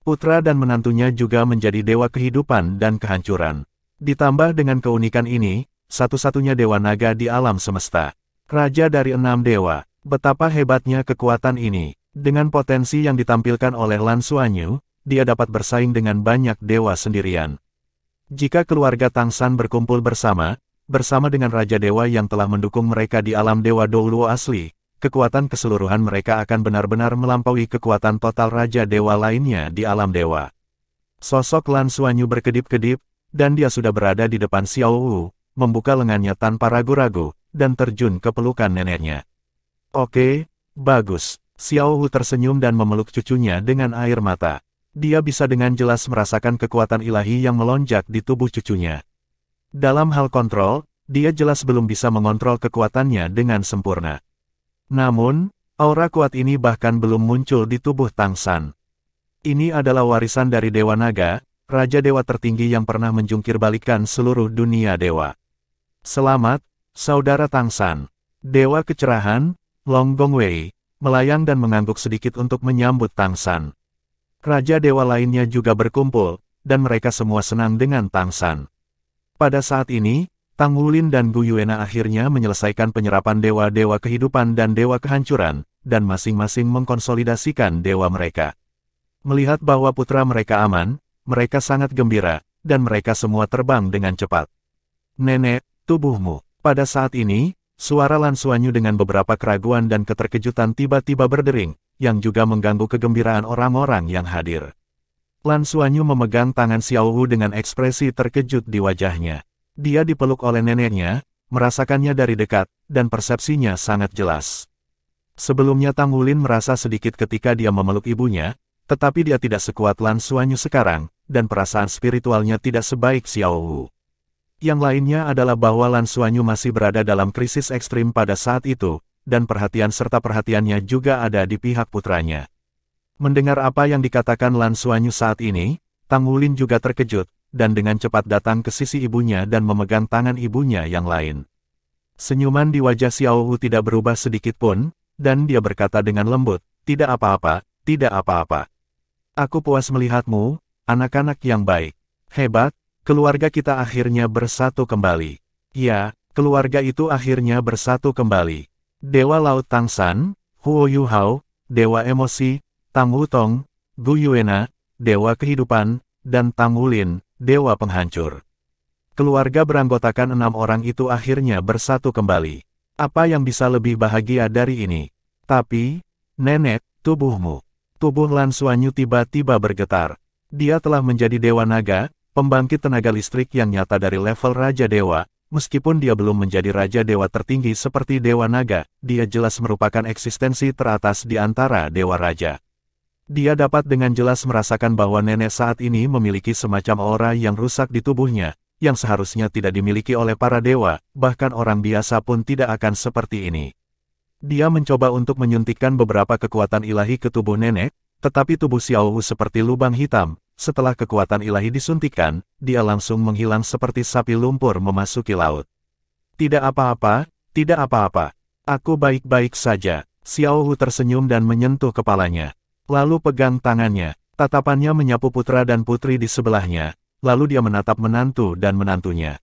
Putra dan menantunya juga menjadi Dewa Kehidupan dan Kehancuran. Ditambah dengan keunikan ini, satu-satunya Dewa Naga di alam semesta. Raja dari 6 dewa, betapa hebatnya kekuatan ini. Dengan potensi yang ditampilkan oleh Lan Xuanyu, dia dapat bersaing dengan banyak dewa sendirian. Jika keluarga Tang San berkumpul bersama dengan Raja Dewa yang telah mendukung mereka di alam Dewa Douluo asli, kekuatan keseluruhan mereka akan benar-benar melampaui kekuatan total Raja Dewa lainnya di alam dewa. Sosok Lan Xuanyu berkedip-kedip, dan dia sudah berada di depan Xiao Wu, membuka lengannya tanpa ragu-ragu, dan terjun ke pelukan neneknya. Oke, bagus. Xiao Wu tersenyum dan memeluk cucunya dengan air mata. Dia bisa dengan jelas merasakan kekuatan ilahi yang melonjak di tubuh cucunya. Dalam hal kontrol, dia jelas belum bisa mengontrol kekuatannya dengan sempurna. Namun, aura kuat ini bahkan belum muncul di tubuh Tang San. Ini adalah warisan dari Dewa Naga, Raja Dewa tertinggi yang pernah menjungkir balikan seluruh dunia dewa. Selamat, Saudara Tang San. Dewa Kecerahan, Long Gongwei, melayang dan mengangguk sedikit untuk menyambut Tang San. Raja Dewa lainnya juga berkumpul, dan mereka semua senang dengan Tang San. Pada saat ini, Tang Wulin dan Gu Yuena akhirnya menyelesaikan penyerapan dewa-dewa kehidupan dan dewa kehancuran, dan masing-masing mengkonsolidasikan dewa mereka. Melihat bahwa putra mereka aman, mereka sangat gembira, dan mereka semua terbang dengan cepat. Nenek, tubuhmu. Pada saat ini, suara Lan Xuanyu dengan beberapa keraguan dan keterkejutan tiba-tiba berdering, yang juga mengganggu kegembiraan orang-orang yang hadir. Lan Xuanyu memegang tangan Xiao Wu dengan ekspresi terkejut di wajahnya. Dia dipeluk oleh neneknya, merasakannya dari dekat, dan persepsinya sangat jelas. Sebelumnya Tang Wulin merasa sedikit ketika dia memeluk ibunya, tetapi dia tidak sekuat Lan Xuanyu sekarang, dan perasaan spiritualnya tidak sebaik Xiao Wu. Yang lainnya adalah bahwa Lan Xuanyu masih berada dalam krisis ekstrim pada saat itu, dan perhatian serta perhatiannya juga ada di pihak putranya. Mendengar apa yang dikatakan Lan Xuanyu saat ini, Tang Wulin juga terkejut, dan dengan cepat datang ke sisi ibunya dan memegang tangan ibunya yang lain. Senyuman di wajah Xiao Wu tidak berubah sedikit pun, dan dia berkata dengan lembut, "Tidak apa-apa, tidak apa-apa. Aku puas melihatmu, anak-anak yang baik. Hebat, keluarga kita akhirnya bersatu kembali." Ya, keluarga itu akhirnya bersatu kembali. Dewa Laut Tang San, Huo Yu Hao, Dewa Emosi, Tang Wutong, Gu Yuena, Dewa Kehidupan, dan Tang Wulin, Dewa Penghancur. Keluarga beranggotakan 6 orang itu akhirnya bersatu kembali. Apa yang bisa lebih bahagia dari ini? Tapi, nenek, tubuhmu. Tubuh Lan Xuanyu tiba-tiba bergetar. Dia telah menjadi Dewa Naga, pembangkit tenaga listrik yang nyata dari level Raja Dewa. Meskipun dia belum menjadi Raja Dewa tertinggi seperti Dewa Naga, dia jelas merupakan eksistensi teratas di antara Dewa Raja. Dia dapat dengan jelas merasakan bahwa nenek saat ini memiliki semacam aura yang rusak di tubuhnya, yang seharusnya tidak dimiliki oleh para dewa, bahkan orang biasa pun tidak akan seperti ini. Dia mencoba untuk menyuntikkan beberapa kekuatan ilahi ke tubuh nenek, tetapi tubuh Xiao Wu seperti lubang hitam. Setelah kekuatan ilahi disuntikkan, dia langsung menghilang seperti sapi lumpur memasuki laut. "Tidak apa-apa, tidak apa-apa. Aku baik-baik saja." Xiao Wu tersenyum dan menyentuh kepalanya. Lalu pegang tangannya, tatapannya menyapu putra dan putri di sebelahnya, lalu dia menatap menantu dan menantunya.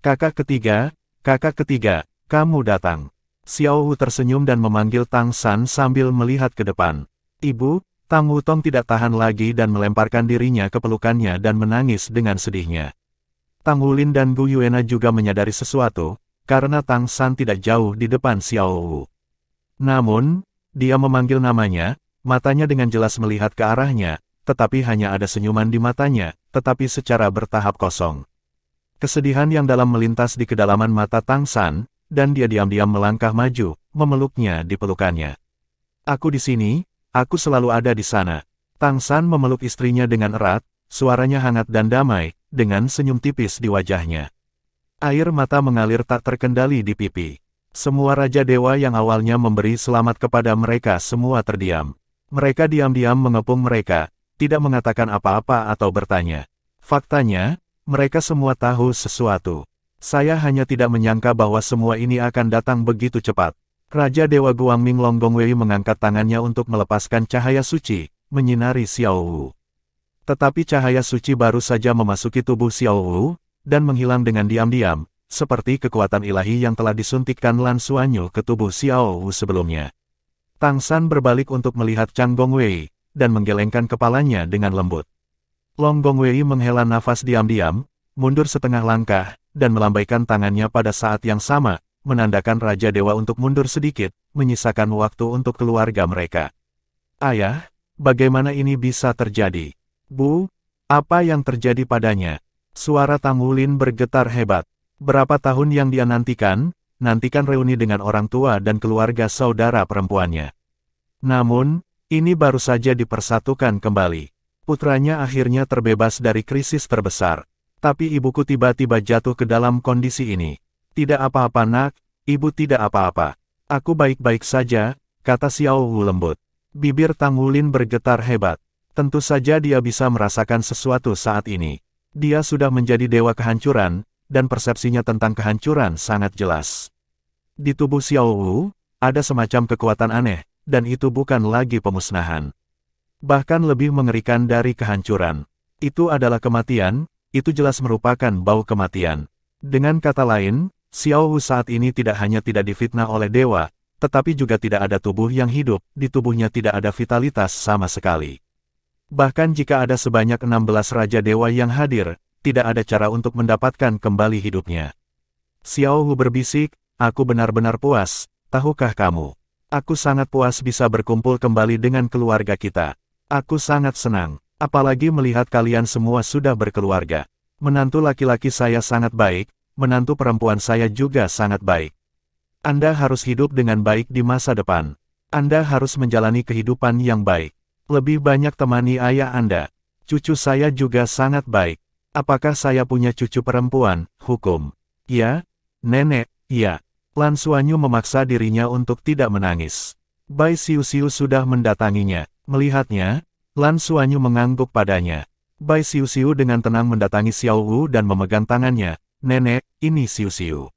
Kakak ketiga, kamu datang." Xiao Wu tersenyum dan memanggil Tang San sambil melihat ke depan. "Ibu." Tang Wutong tidak tahan lagi dan melemparkan dirinya ke pelukannya dan menangis dengan sedihnya. Tang Wulin dan Gu Yuena juga menyadari sesuatu, karena Tang San tidak jauh di depan Xiao Wu. Namun, dia memanggil namanya, matanya dengan jelas melihat ke arahnya, tetapi hanya ada senyuman di matanya, tetapi secara bertahap kosong. Kesedihan yang dalam melintas di kedalaman mata Tang San, dan dia diam-diam melangkah maju, memeluknya di pelukannya. "Aku di sini, aku selalu ada di sana." Tang San memeluk istrinya dengan erat, suaranya hangat dan damai, dengan senyum tipis di wajahnya. Air mata mengalir tak terkendali di pipi. Semua Raja Dewa yang awalnya memberi selamat kepada mereka semua terdiam. Mereka diam-diam mengepung mereka, tidak mengatakan apa-apa atau bertanya. Faktanya, mereka semua tahu sesuatu. Saya hanya tidak menyangka bahwa semua ini akan datang begitu cepat. Raja Dewa Guangming Longgongwei mengangkat tangannya untuk melepaskan cahaya suci, menyinari Xiao Wu. Tetapi cahaya suci baru saja memasuki tubuh Xiao Wu, dan menghilang dengan diam-diam, seperti kekuatan ilahi yang telah disuntikkan Lan Xuanyu ke tubuh Xiao Wu sebelumnya. Tang San berbalik untuk melihat Chang Gongwei, dan menggelengkan kepalanya dengan lembut. Long Gongwei menghela nafas diam-diam, mundur setengah langkah, dan melambaikan tangannya pada saat yang sama, menandakan Raja Dewa untuk mundur sedikit, menyisakan waktu untuk keluarga mereka. "Ayah, bagaimana ini bisa terjadi?" "Bu, apa yang terjadi padanya?" Suara Tang Wulin bergetar hebat. Berapa tahun yang dia nantikan reuni dengan orang tua dan keluarga saudara perempuannya. Namun, ini baru saja dipersatukan kembali. Putranya akhirnya terbebas dari krisis terbesar. Tapi ibuku tiba-tiba jatuh ke dalam kondisi ini. "Tidak apa-apa nak, ibu tidak apa-apa. Aku baik-baik saja," kata Xiao Wu lembut. Bibir Tang Wulin bergetar hebat. Tentu saja dia bisa merasakan sesuatu saat ini. Dia sudah menjadi dewa kehancuran, dan persepsinya tentang kehancuran sangat jelas. Di tubuh Xiao Wu, ada semacam kekuatan aneh, dan itu bukan lagi pemusnahan. Bahkan lebih mengerikan dari kehancuran. Itu adalah kematian, itu jelas merupakan bau kematian. Dengan kata lain, Xiao Wu saat ini tidak hanya tidak difitnah oleh dewa, tetapi juga tidak ada tubuh yang hidup, di tubuhnya tidak ada vitalitas sama sekali. Bahkan jika ada sebanyak 16 Raja Dewa yang hadir, tidak ada cara untuk mendapatkan kembali hidupnya. Xiao Wu berbisik, "Aku benar-benar puas, tahukah kamu? Aku sangat puas bisa berkumpul kembali dengan keluarga kita. Aku sangat senang, apalagi melihat kalian semua sudah berkeluarga. Menantu laki-laki saya sangat baik, menantu perempuan saya juga sangat baik. Anda harus hidup dengan baik di masa depan." Anda harus menjalani kehidupan yang baik. Lebih banyak temani ayah Anda. Cucu saya juga sangat baik. Apakah saya punya cucu perempuan? Hukum. Ya, nenek, ya. Lan Xuanyu memaksa dirinya untuk tidak menangis. Bai Xiuxiu sudah mendatanginya. Melihatnya, Lan Xuanyu mengangguk padanya. Bai Xiuxiu dengan tenang mendatangi Xiao Wu dan memegang tangannya. Nenek, ini Xiuxiu.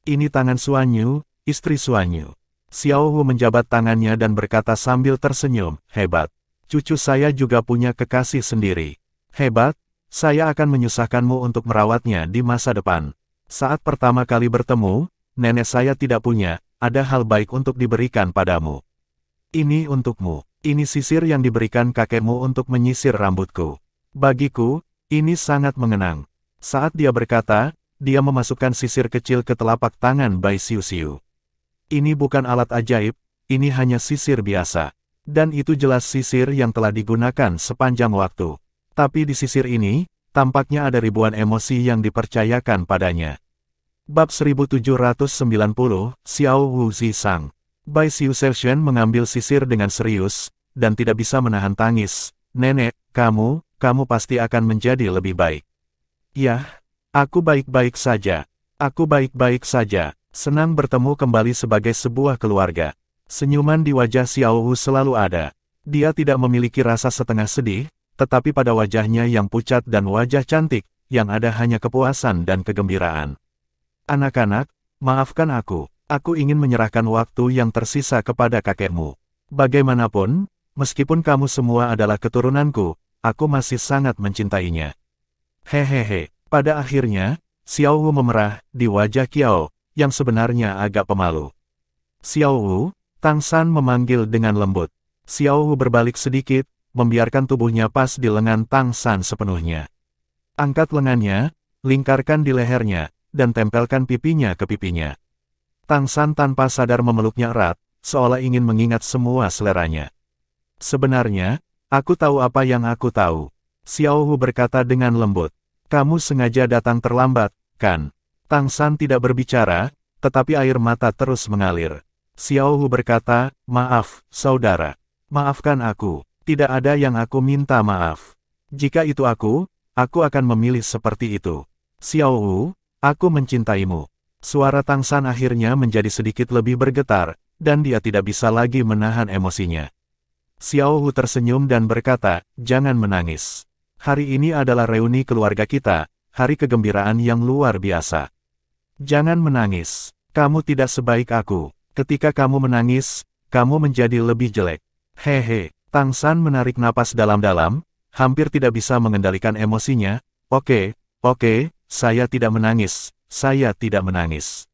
Ini tangan Xuanyu, istri Xuanyu. Xiao Wu menjabat tangannya dan berkata sambil tersenyum, hebat. Cucu saya juga punya kekasih sendiri. Hebat, saya akan menyusahkanmu untuk merawatnya di masa depan. Saat pertama kali bertemu, nenek saya tidak punya, ada hal baik untuk diberikan padamu. Ini untukmu, ini sisir yang diberikan kakekmu untuk menyisir rambutku. Bagiku, ini sangat mengenang. Saat dia berkata, dia memasukkan sisir kecil ke telapak tangan Bai Xiuxiu. Ini bukan alat ajaib, ini hanya sisir biasa. Dan itu jelas sisir yang telah digunakan sepanjang waktu. Tapi di sisir ini, tampaknya ada ribuan emosi yang dipercayakan padanya. Bab 1790, Xiao Wu Zisang. Bai Xiuxian mengambil sisir dengan serius, dan tidak bisa menahan tangis. Nenek, kamu pasti akan menjadi lebih baik. Yah, aku baik-baik saja. Aku baik-baik saja. Senang bertemu kembali sebagai sebuah keluarga. Senyuman di wajah Xiao Wu selalu ada. Dia tidak memiliki rasa setengah sedih, tetapi pada wajahnya yang pucat dan wajah cantik, yang ada hanya kepuasan dan kegembiraan. Anak-anak, maafkan aku. Aku ingin menyerahkan waktu yang tersisa kepada kakekmu. Bagaimanapun, meskipun kamu semua adalah keturunanku, aku masih sangat mencintainya. Hehehe. Pada akhirnya, Xiao Wu memerah di wajah Qiao, yang sebenarnya agak pemalu. Xiao Wu, Tang San memanggil dengan lembut. Xiao Wu berbalik sedikit, membiarkan tubuhnya pas di lengan Tang San sepenuhnya. Angkat lengannya, lingkarkan di lehernya, dan tempelkan pipinya ke pipinya. Tang San tanpa sadar memeluknya erat, seolah ingin mengingat semua seleranya. Sebenarnya, aku tahu apa yang aku tahu. Xiao Wu berkata dengan lembut. Kamu sengaja datang terlambat, kan? Tang San tidak berbicara, tetapi air mata terus mengalir. Xiao Wu berkata, maaf, saudara. Maafkan aku. Tidak ada yang aku minta maaf. Jika itu aku akan memilih seperti itu. Xiao Wu, aku mencintaimu. Suara Tang San akhirnya menjadi sedikit lebih bergetar, dan dia tidak bisa lagi menahan emosinya. Xiao Wu tersenyum dan berkata, jangan menangis. Hari ini adalah reuni keluarga kita, hari kegembiraan yang luar biasa. Jangan menangis. Kamu tidak sebaik aku. Ketika kamu menangis, kamu menjadi lebih jelek. Hehe. Tang San menarik napas dalam-dalam, hampir tidak bisa mengendalikan emosinya. Oke, saya tidak menangis. Saya tidak menangis.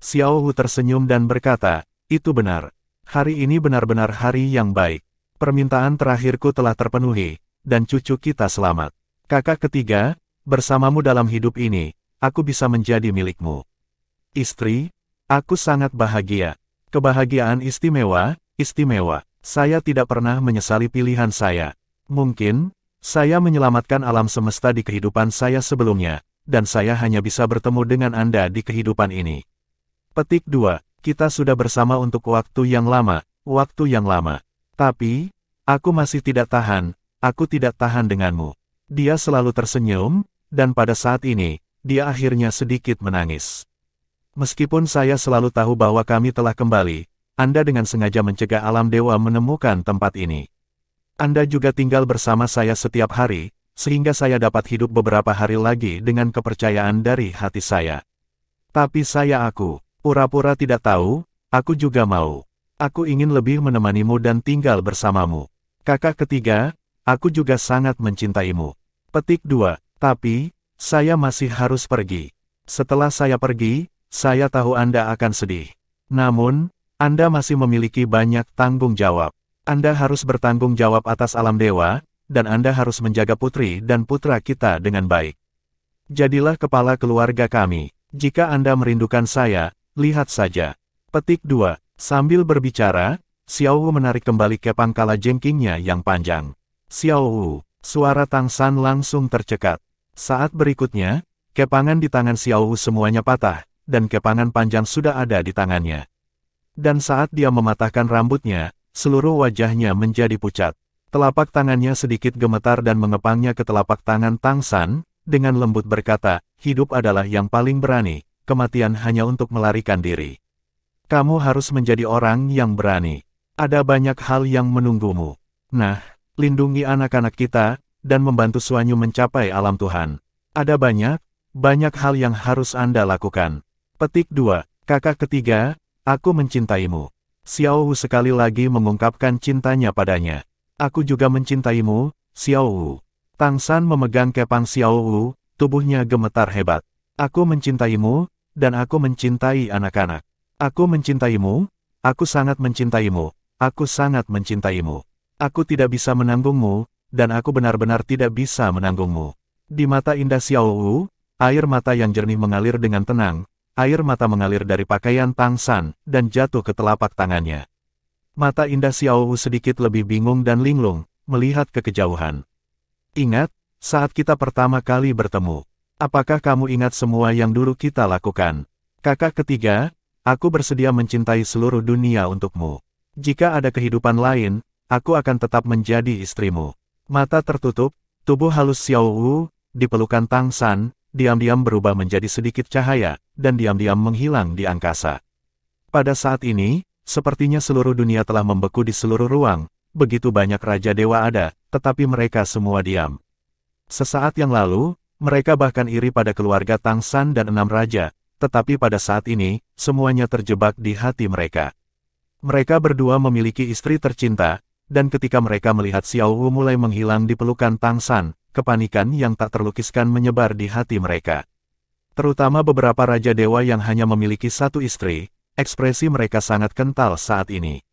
Xiao Wu tersenyum dan berkata, itu benar. Hari ini benar-benar hari yang baik. Permintaan terakhirku telah terpenuhi, dan cucu kita selamat. Kakak ketiga, bersamamu dalam hidup ini, aku bisa menjadi milikmu. Istri, aku sangat bahagia. Kebahagiaan istimewa, istimewa. Saya tidak pernah menyesali pilihan saya. Mungkin, saya menyelamatkan alam semesta di kehidupan saya sebelumnya, dan saya hanya bisa bertemu dengan Anda di kehidupan ini. Petik 2. Kita sudah bersama untuk waktu yang lama. Tapi, aku masih tidak tahan, aku tidak tahan denganmu. Dia selalu tersenyum, dan pada saat ini, dia akhirnya sedikit menangis. Meskipun saya selalu tahu bahwa kami telah kembali, Anda dengan sengaja mencegah alam dewa menemukan tempat ini. Anda juga tinggal bersama saya setiap hari, sehingga saya dapat hidup beberapa hari lagi dengan kepercayaan dari hati saya. Tapi aku pura-pura tidak tahu, aku juga mau. Aku ingin lebih menemanimu dan tinggal bersamamu. Kakak ketiga, aku juga sangat mencintaimu. Petik 2. Tapi, saya masih harus pergi. Setelah saya pergi, saya tahu Anda akan sedih. Namun, Anda masih memiliki banyak tanggung jawab. Anda harus bertanggung jawab atas alam dewa, dan Anda harus menjaga putri dan putra kita dengan baik. Jadilah kepala keluarga kami. Jika Anda merindukan saya, lihat saja. Petik 2. Sambil berbicara, Xiao Wu menarik kembali kepang kala jengkingnya yang panjang. Xiao Wu, suara Tang San langsung tercekat. Saat berikutnya, kepangan di tangan Xiao Wu semuanya patah, dan kepangan panjang sudah ada di tangannya. Dan saat dia mematahkan rambutnya, seluruh wajahnya menjadi pucat. Telapak tangannya sedikit gemetar dan mengepangnya ke telapak tangan Tang San, dengan lembut berkata, hidup adalah yang paling berani, kematian hanya untuk melarikan diri. Kamu harus menjadi orang yang berani. Ada banyak hal yang menunggumu. Nah, lindungi anak-anak kita, dan membantu Suanyu mencapai alam Tuhan. Ada banyak hal yang harus Anda lakukan. Petik 2. Kakak ketiga, aku mencintaimu. Xiao Wu sekali lagi mengungkapkan cintanya padanya. Aku juga mencintaimu, Xiao Wu. Tang San memegang kepang Xiao Wu, tubuhnya gemetar hebat. Aku mencintaimu, dan aku mencintai anak-anak. Aku mencintaimu, aku sangat mencintaimu, aku sangat mencintaimu. Aku tidak bisa menanggungmu, dan aku benar-benar tidak bisa menanggungmu. Di mata indah Xiao Wu, air mata yang jernih mengalir dengan tenang, air mata mengalir dari pakaian Tang San, dan jatuh ke telapak tangannya. Mata indah Xiao Wu sedikit lebih bingung dan linglung, melihat ke kejauhan. Ingat, saat kita pertama kali bertemu. Apakah kamu ingat semua yang dulu kita lakukan? Kakak ketiga, aku bersedia mencintai seluruh dunia untukmu. Jika ada kehidupan lain, aku akan tetap menjadi istrimu. Mata tertutup, tubuh halus Xiao Wu, di pelukan Tang San, diam-diam berubah menjadi sedikit cahaya, dan diam-diam menghilang di angkasa. Pada saat ini, sepertinya seluruh dunia telah membeku di seluruh ruang, begitu banyak Raja Dewa ada, tetapi mereka semua diam. Sesaat yang lalu, mereka bahkan iri pada keluarga Tang San dan 6 raja, tetapi pada saat ini, semuanya terjebak di hati mereka. Mereka berdua memiliki istri tercinta, dan ketika mereka melihat Xiao Wu mulai menghilang di pelukan Tang San, kepanikan yang tak terlukiskan menyebar di hati mereka. Terutama beberapa Raja Dewa yang hanya memiliki satu istri, ekspresi mereka sangat kental saat ini.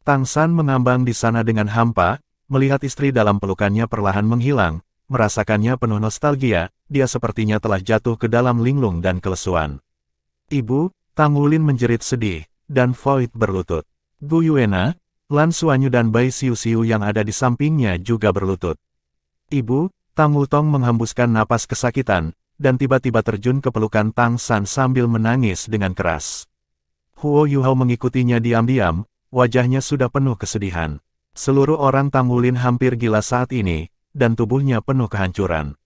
Tang San mengambang di sana dengan hampa, melihat istri dalam pelukannya perlahan menghilang, merasakannya penuh nostalgia, dia sepertinya telah jatuh ke dalam linglung dan kelesuan. Ibu, Tang Wulin menjerit sedih, dan Void berlutut. Gu Yuena, Lan Suanyu dan Bai Xiu-Xiu yang ada di sampingnya juga berlutut. Ibu, Tang Wutong menghembuskan napas kesakitan, dan tiba-tiba terjun ke pelukan Tang San sambil menangis dengan keras. Huo Yuhao mengikutinya diam-diam, wajahnya sudah penuh kesedihan. Seluruh orang Tang Wulin hampir gila saat ini, dan tubuhnya penuh kehancuran.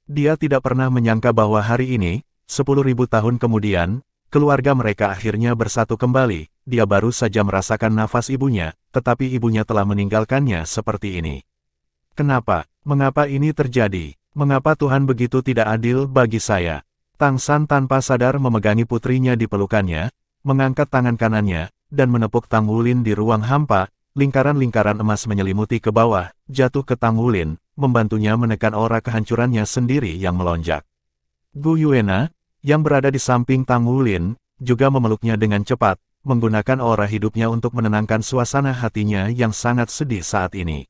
Dia tidak pernah menyangka bahwa hari ini, 10.000 tahun kemudian, keluarga mereka akhirnya bersatu kembali. Dia baru saja merasakan nafas ibunya, tetapi ibunya telah meninggalkannya seperti ini. Kenapa? Mengapa ini terjadi? Mengapa Tuhan begitu tidak adil bagi saya? Tang San tanpa sadar memegangi putrinya di pelukannya, mengangkat tangan kanannya, dan menepuk Tang Wulin di ruang hampa. Lingkaran-lingkaran emas menyelimuti ke bawah, jatuh ke Tang Wulin, membantunya menekan aura kehancurannya sendiri yang melonjak. Gu Yuena, yang berada di samping Tang Wulin, juga memeluknya dengan cepat, menggunakan aura hidupnya untuk menenangkan suasana hatinya yang sangat sedih saat ini.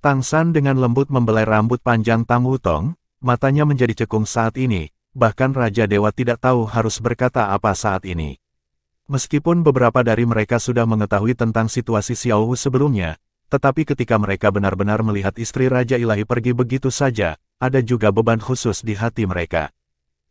Tang San dengan lembut membelai rambut panjang Tang Wutong, matanya menjadi cekung saat ini, bahkan Raja Dewa tidak tahu harus berkata apa saat ini. Meskipun beberapa dari mereka sudah mengetahui tentang situasi Xiao Wu sebelumnya, tetapi ketika mereka benar-benar melihat istri Raja Ilahi pergi begitu saja, ada juga beban khusus di hati mereka.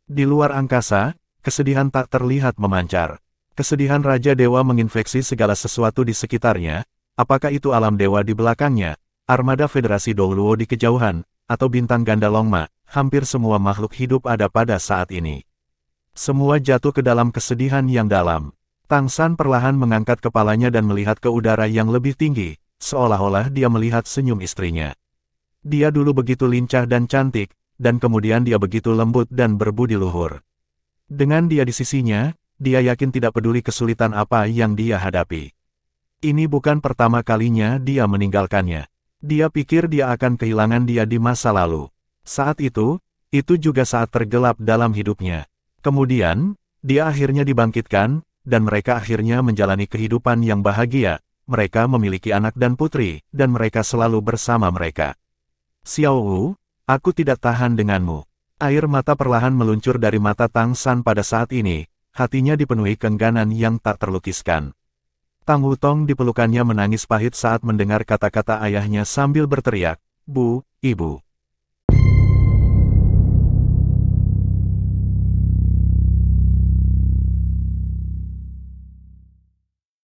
Di luar angkasa, kesedihan tak terlihat memancar. Kesedihan Raja Dewa menginfeksi segala sesuatu di sekitarnya, apakah itu alam dewa di belakangnya, armada Federasi Douluo di kejauhan, atau bintang ganda Longma, hampir semua makhluk hidup ada pada saat ini. Semua jatuh ke dalam kesedihan yang dalam. Tang San perlahan mengangkat kepalanya dan melihat ke udara yang lebih tinggi, seolah-olah dia melihat senyum istrinya. Dia dulu begitu lincah dan cantik, dan kemudian dia begitu lembut dan berbudi luhur. Dengan dia di sisinya, dia yakin tidak peduli kesulitan apa yang dia hadapi. Ini bukan pertama kalinya dia meninggalkannya. Dia pikir dia akan kehilangan dia di masa lalu. Saat itu juga saat tergelap dalam hidupnya. Kemudian, dia akhirnya dibangkitkan, dan mereka akhirnya menjalani kehidupan yang bahagia. Mereka memiliki anak dan putri, dan mereka selalu bersama mereka. Xiao Wu, aku tidak tahan denganmu. Air mata perlahan meluncur dari mata Tang San pada saat ini. Hatinya dipenuhi keengganan yang tak terlukiskan. Tang Wutong di pelukannya menangis pahit saat mendengar kata-kata ayahnya sambil berteriak, "Bu, Ibu."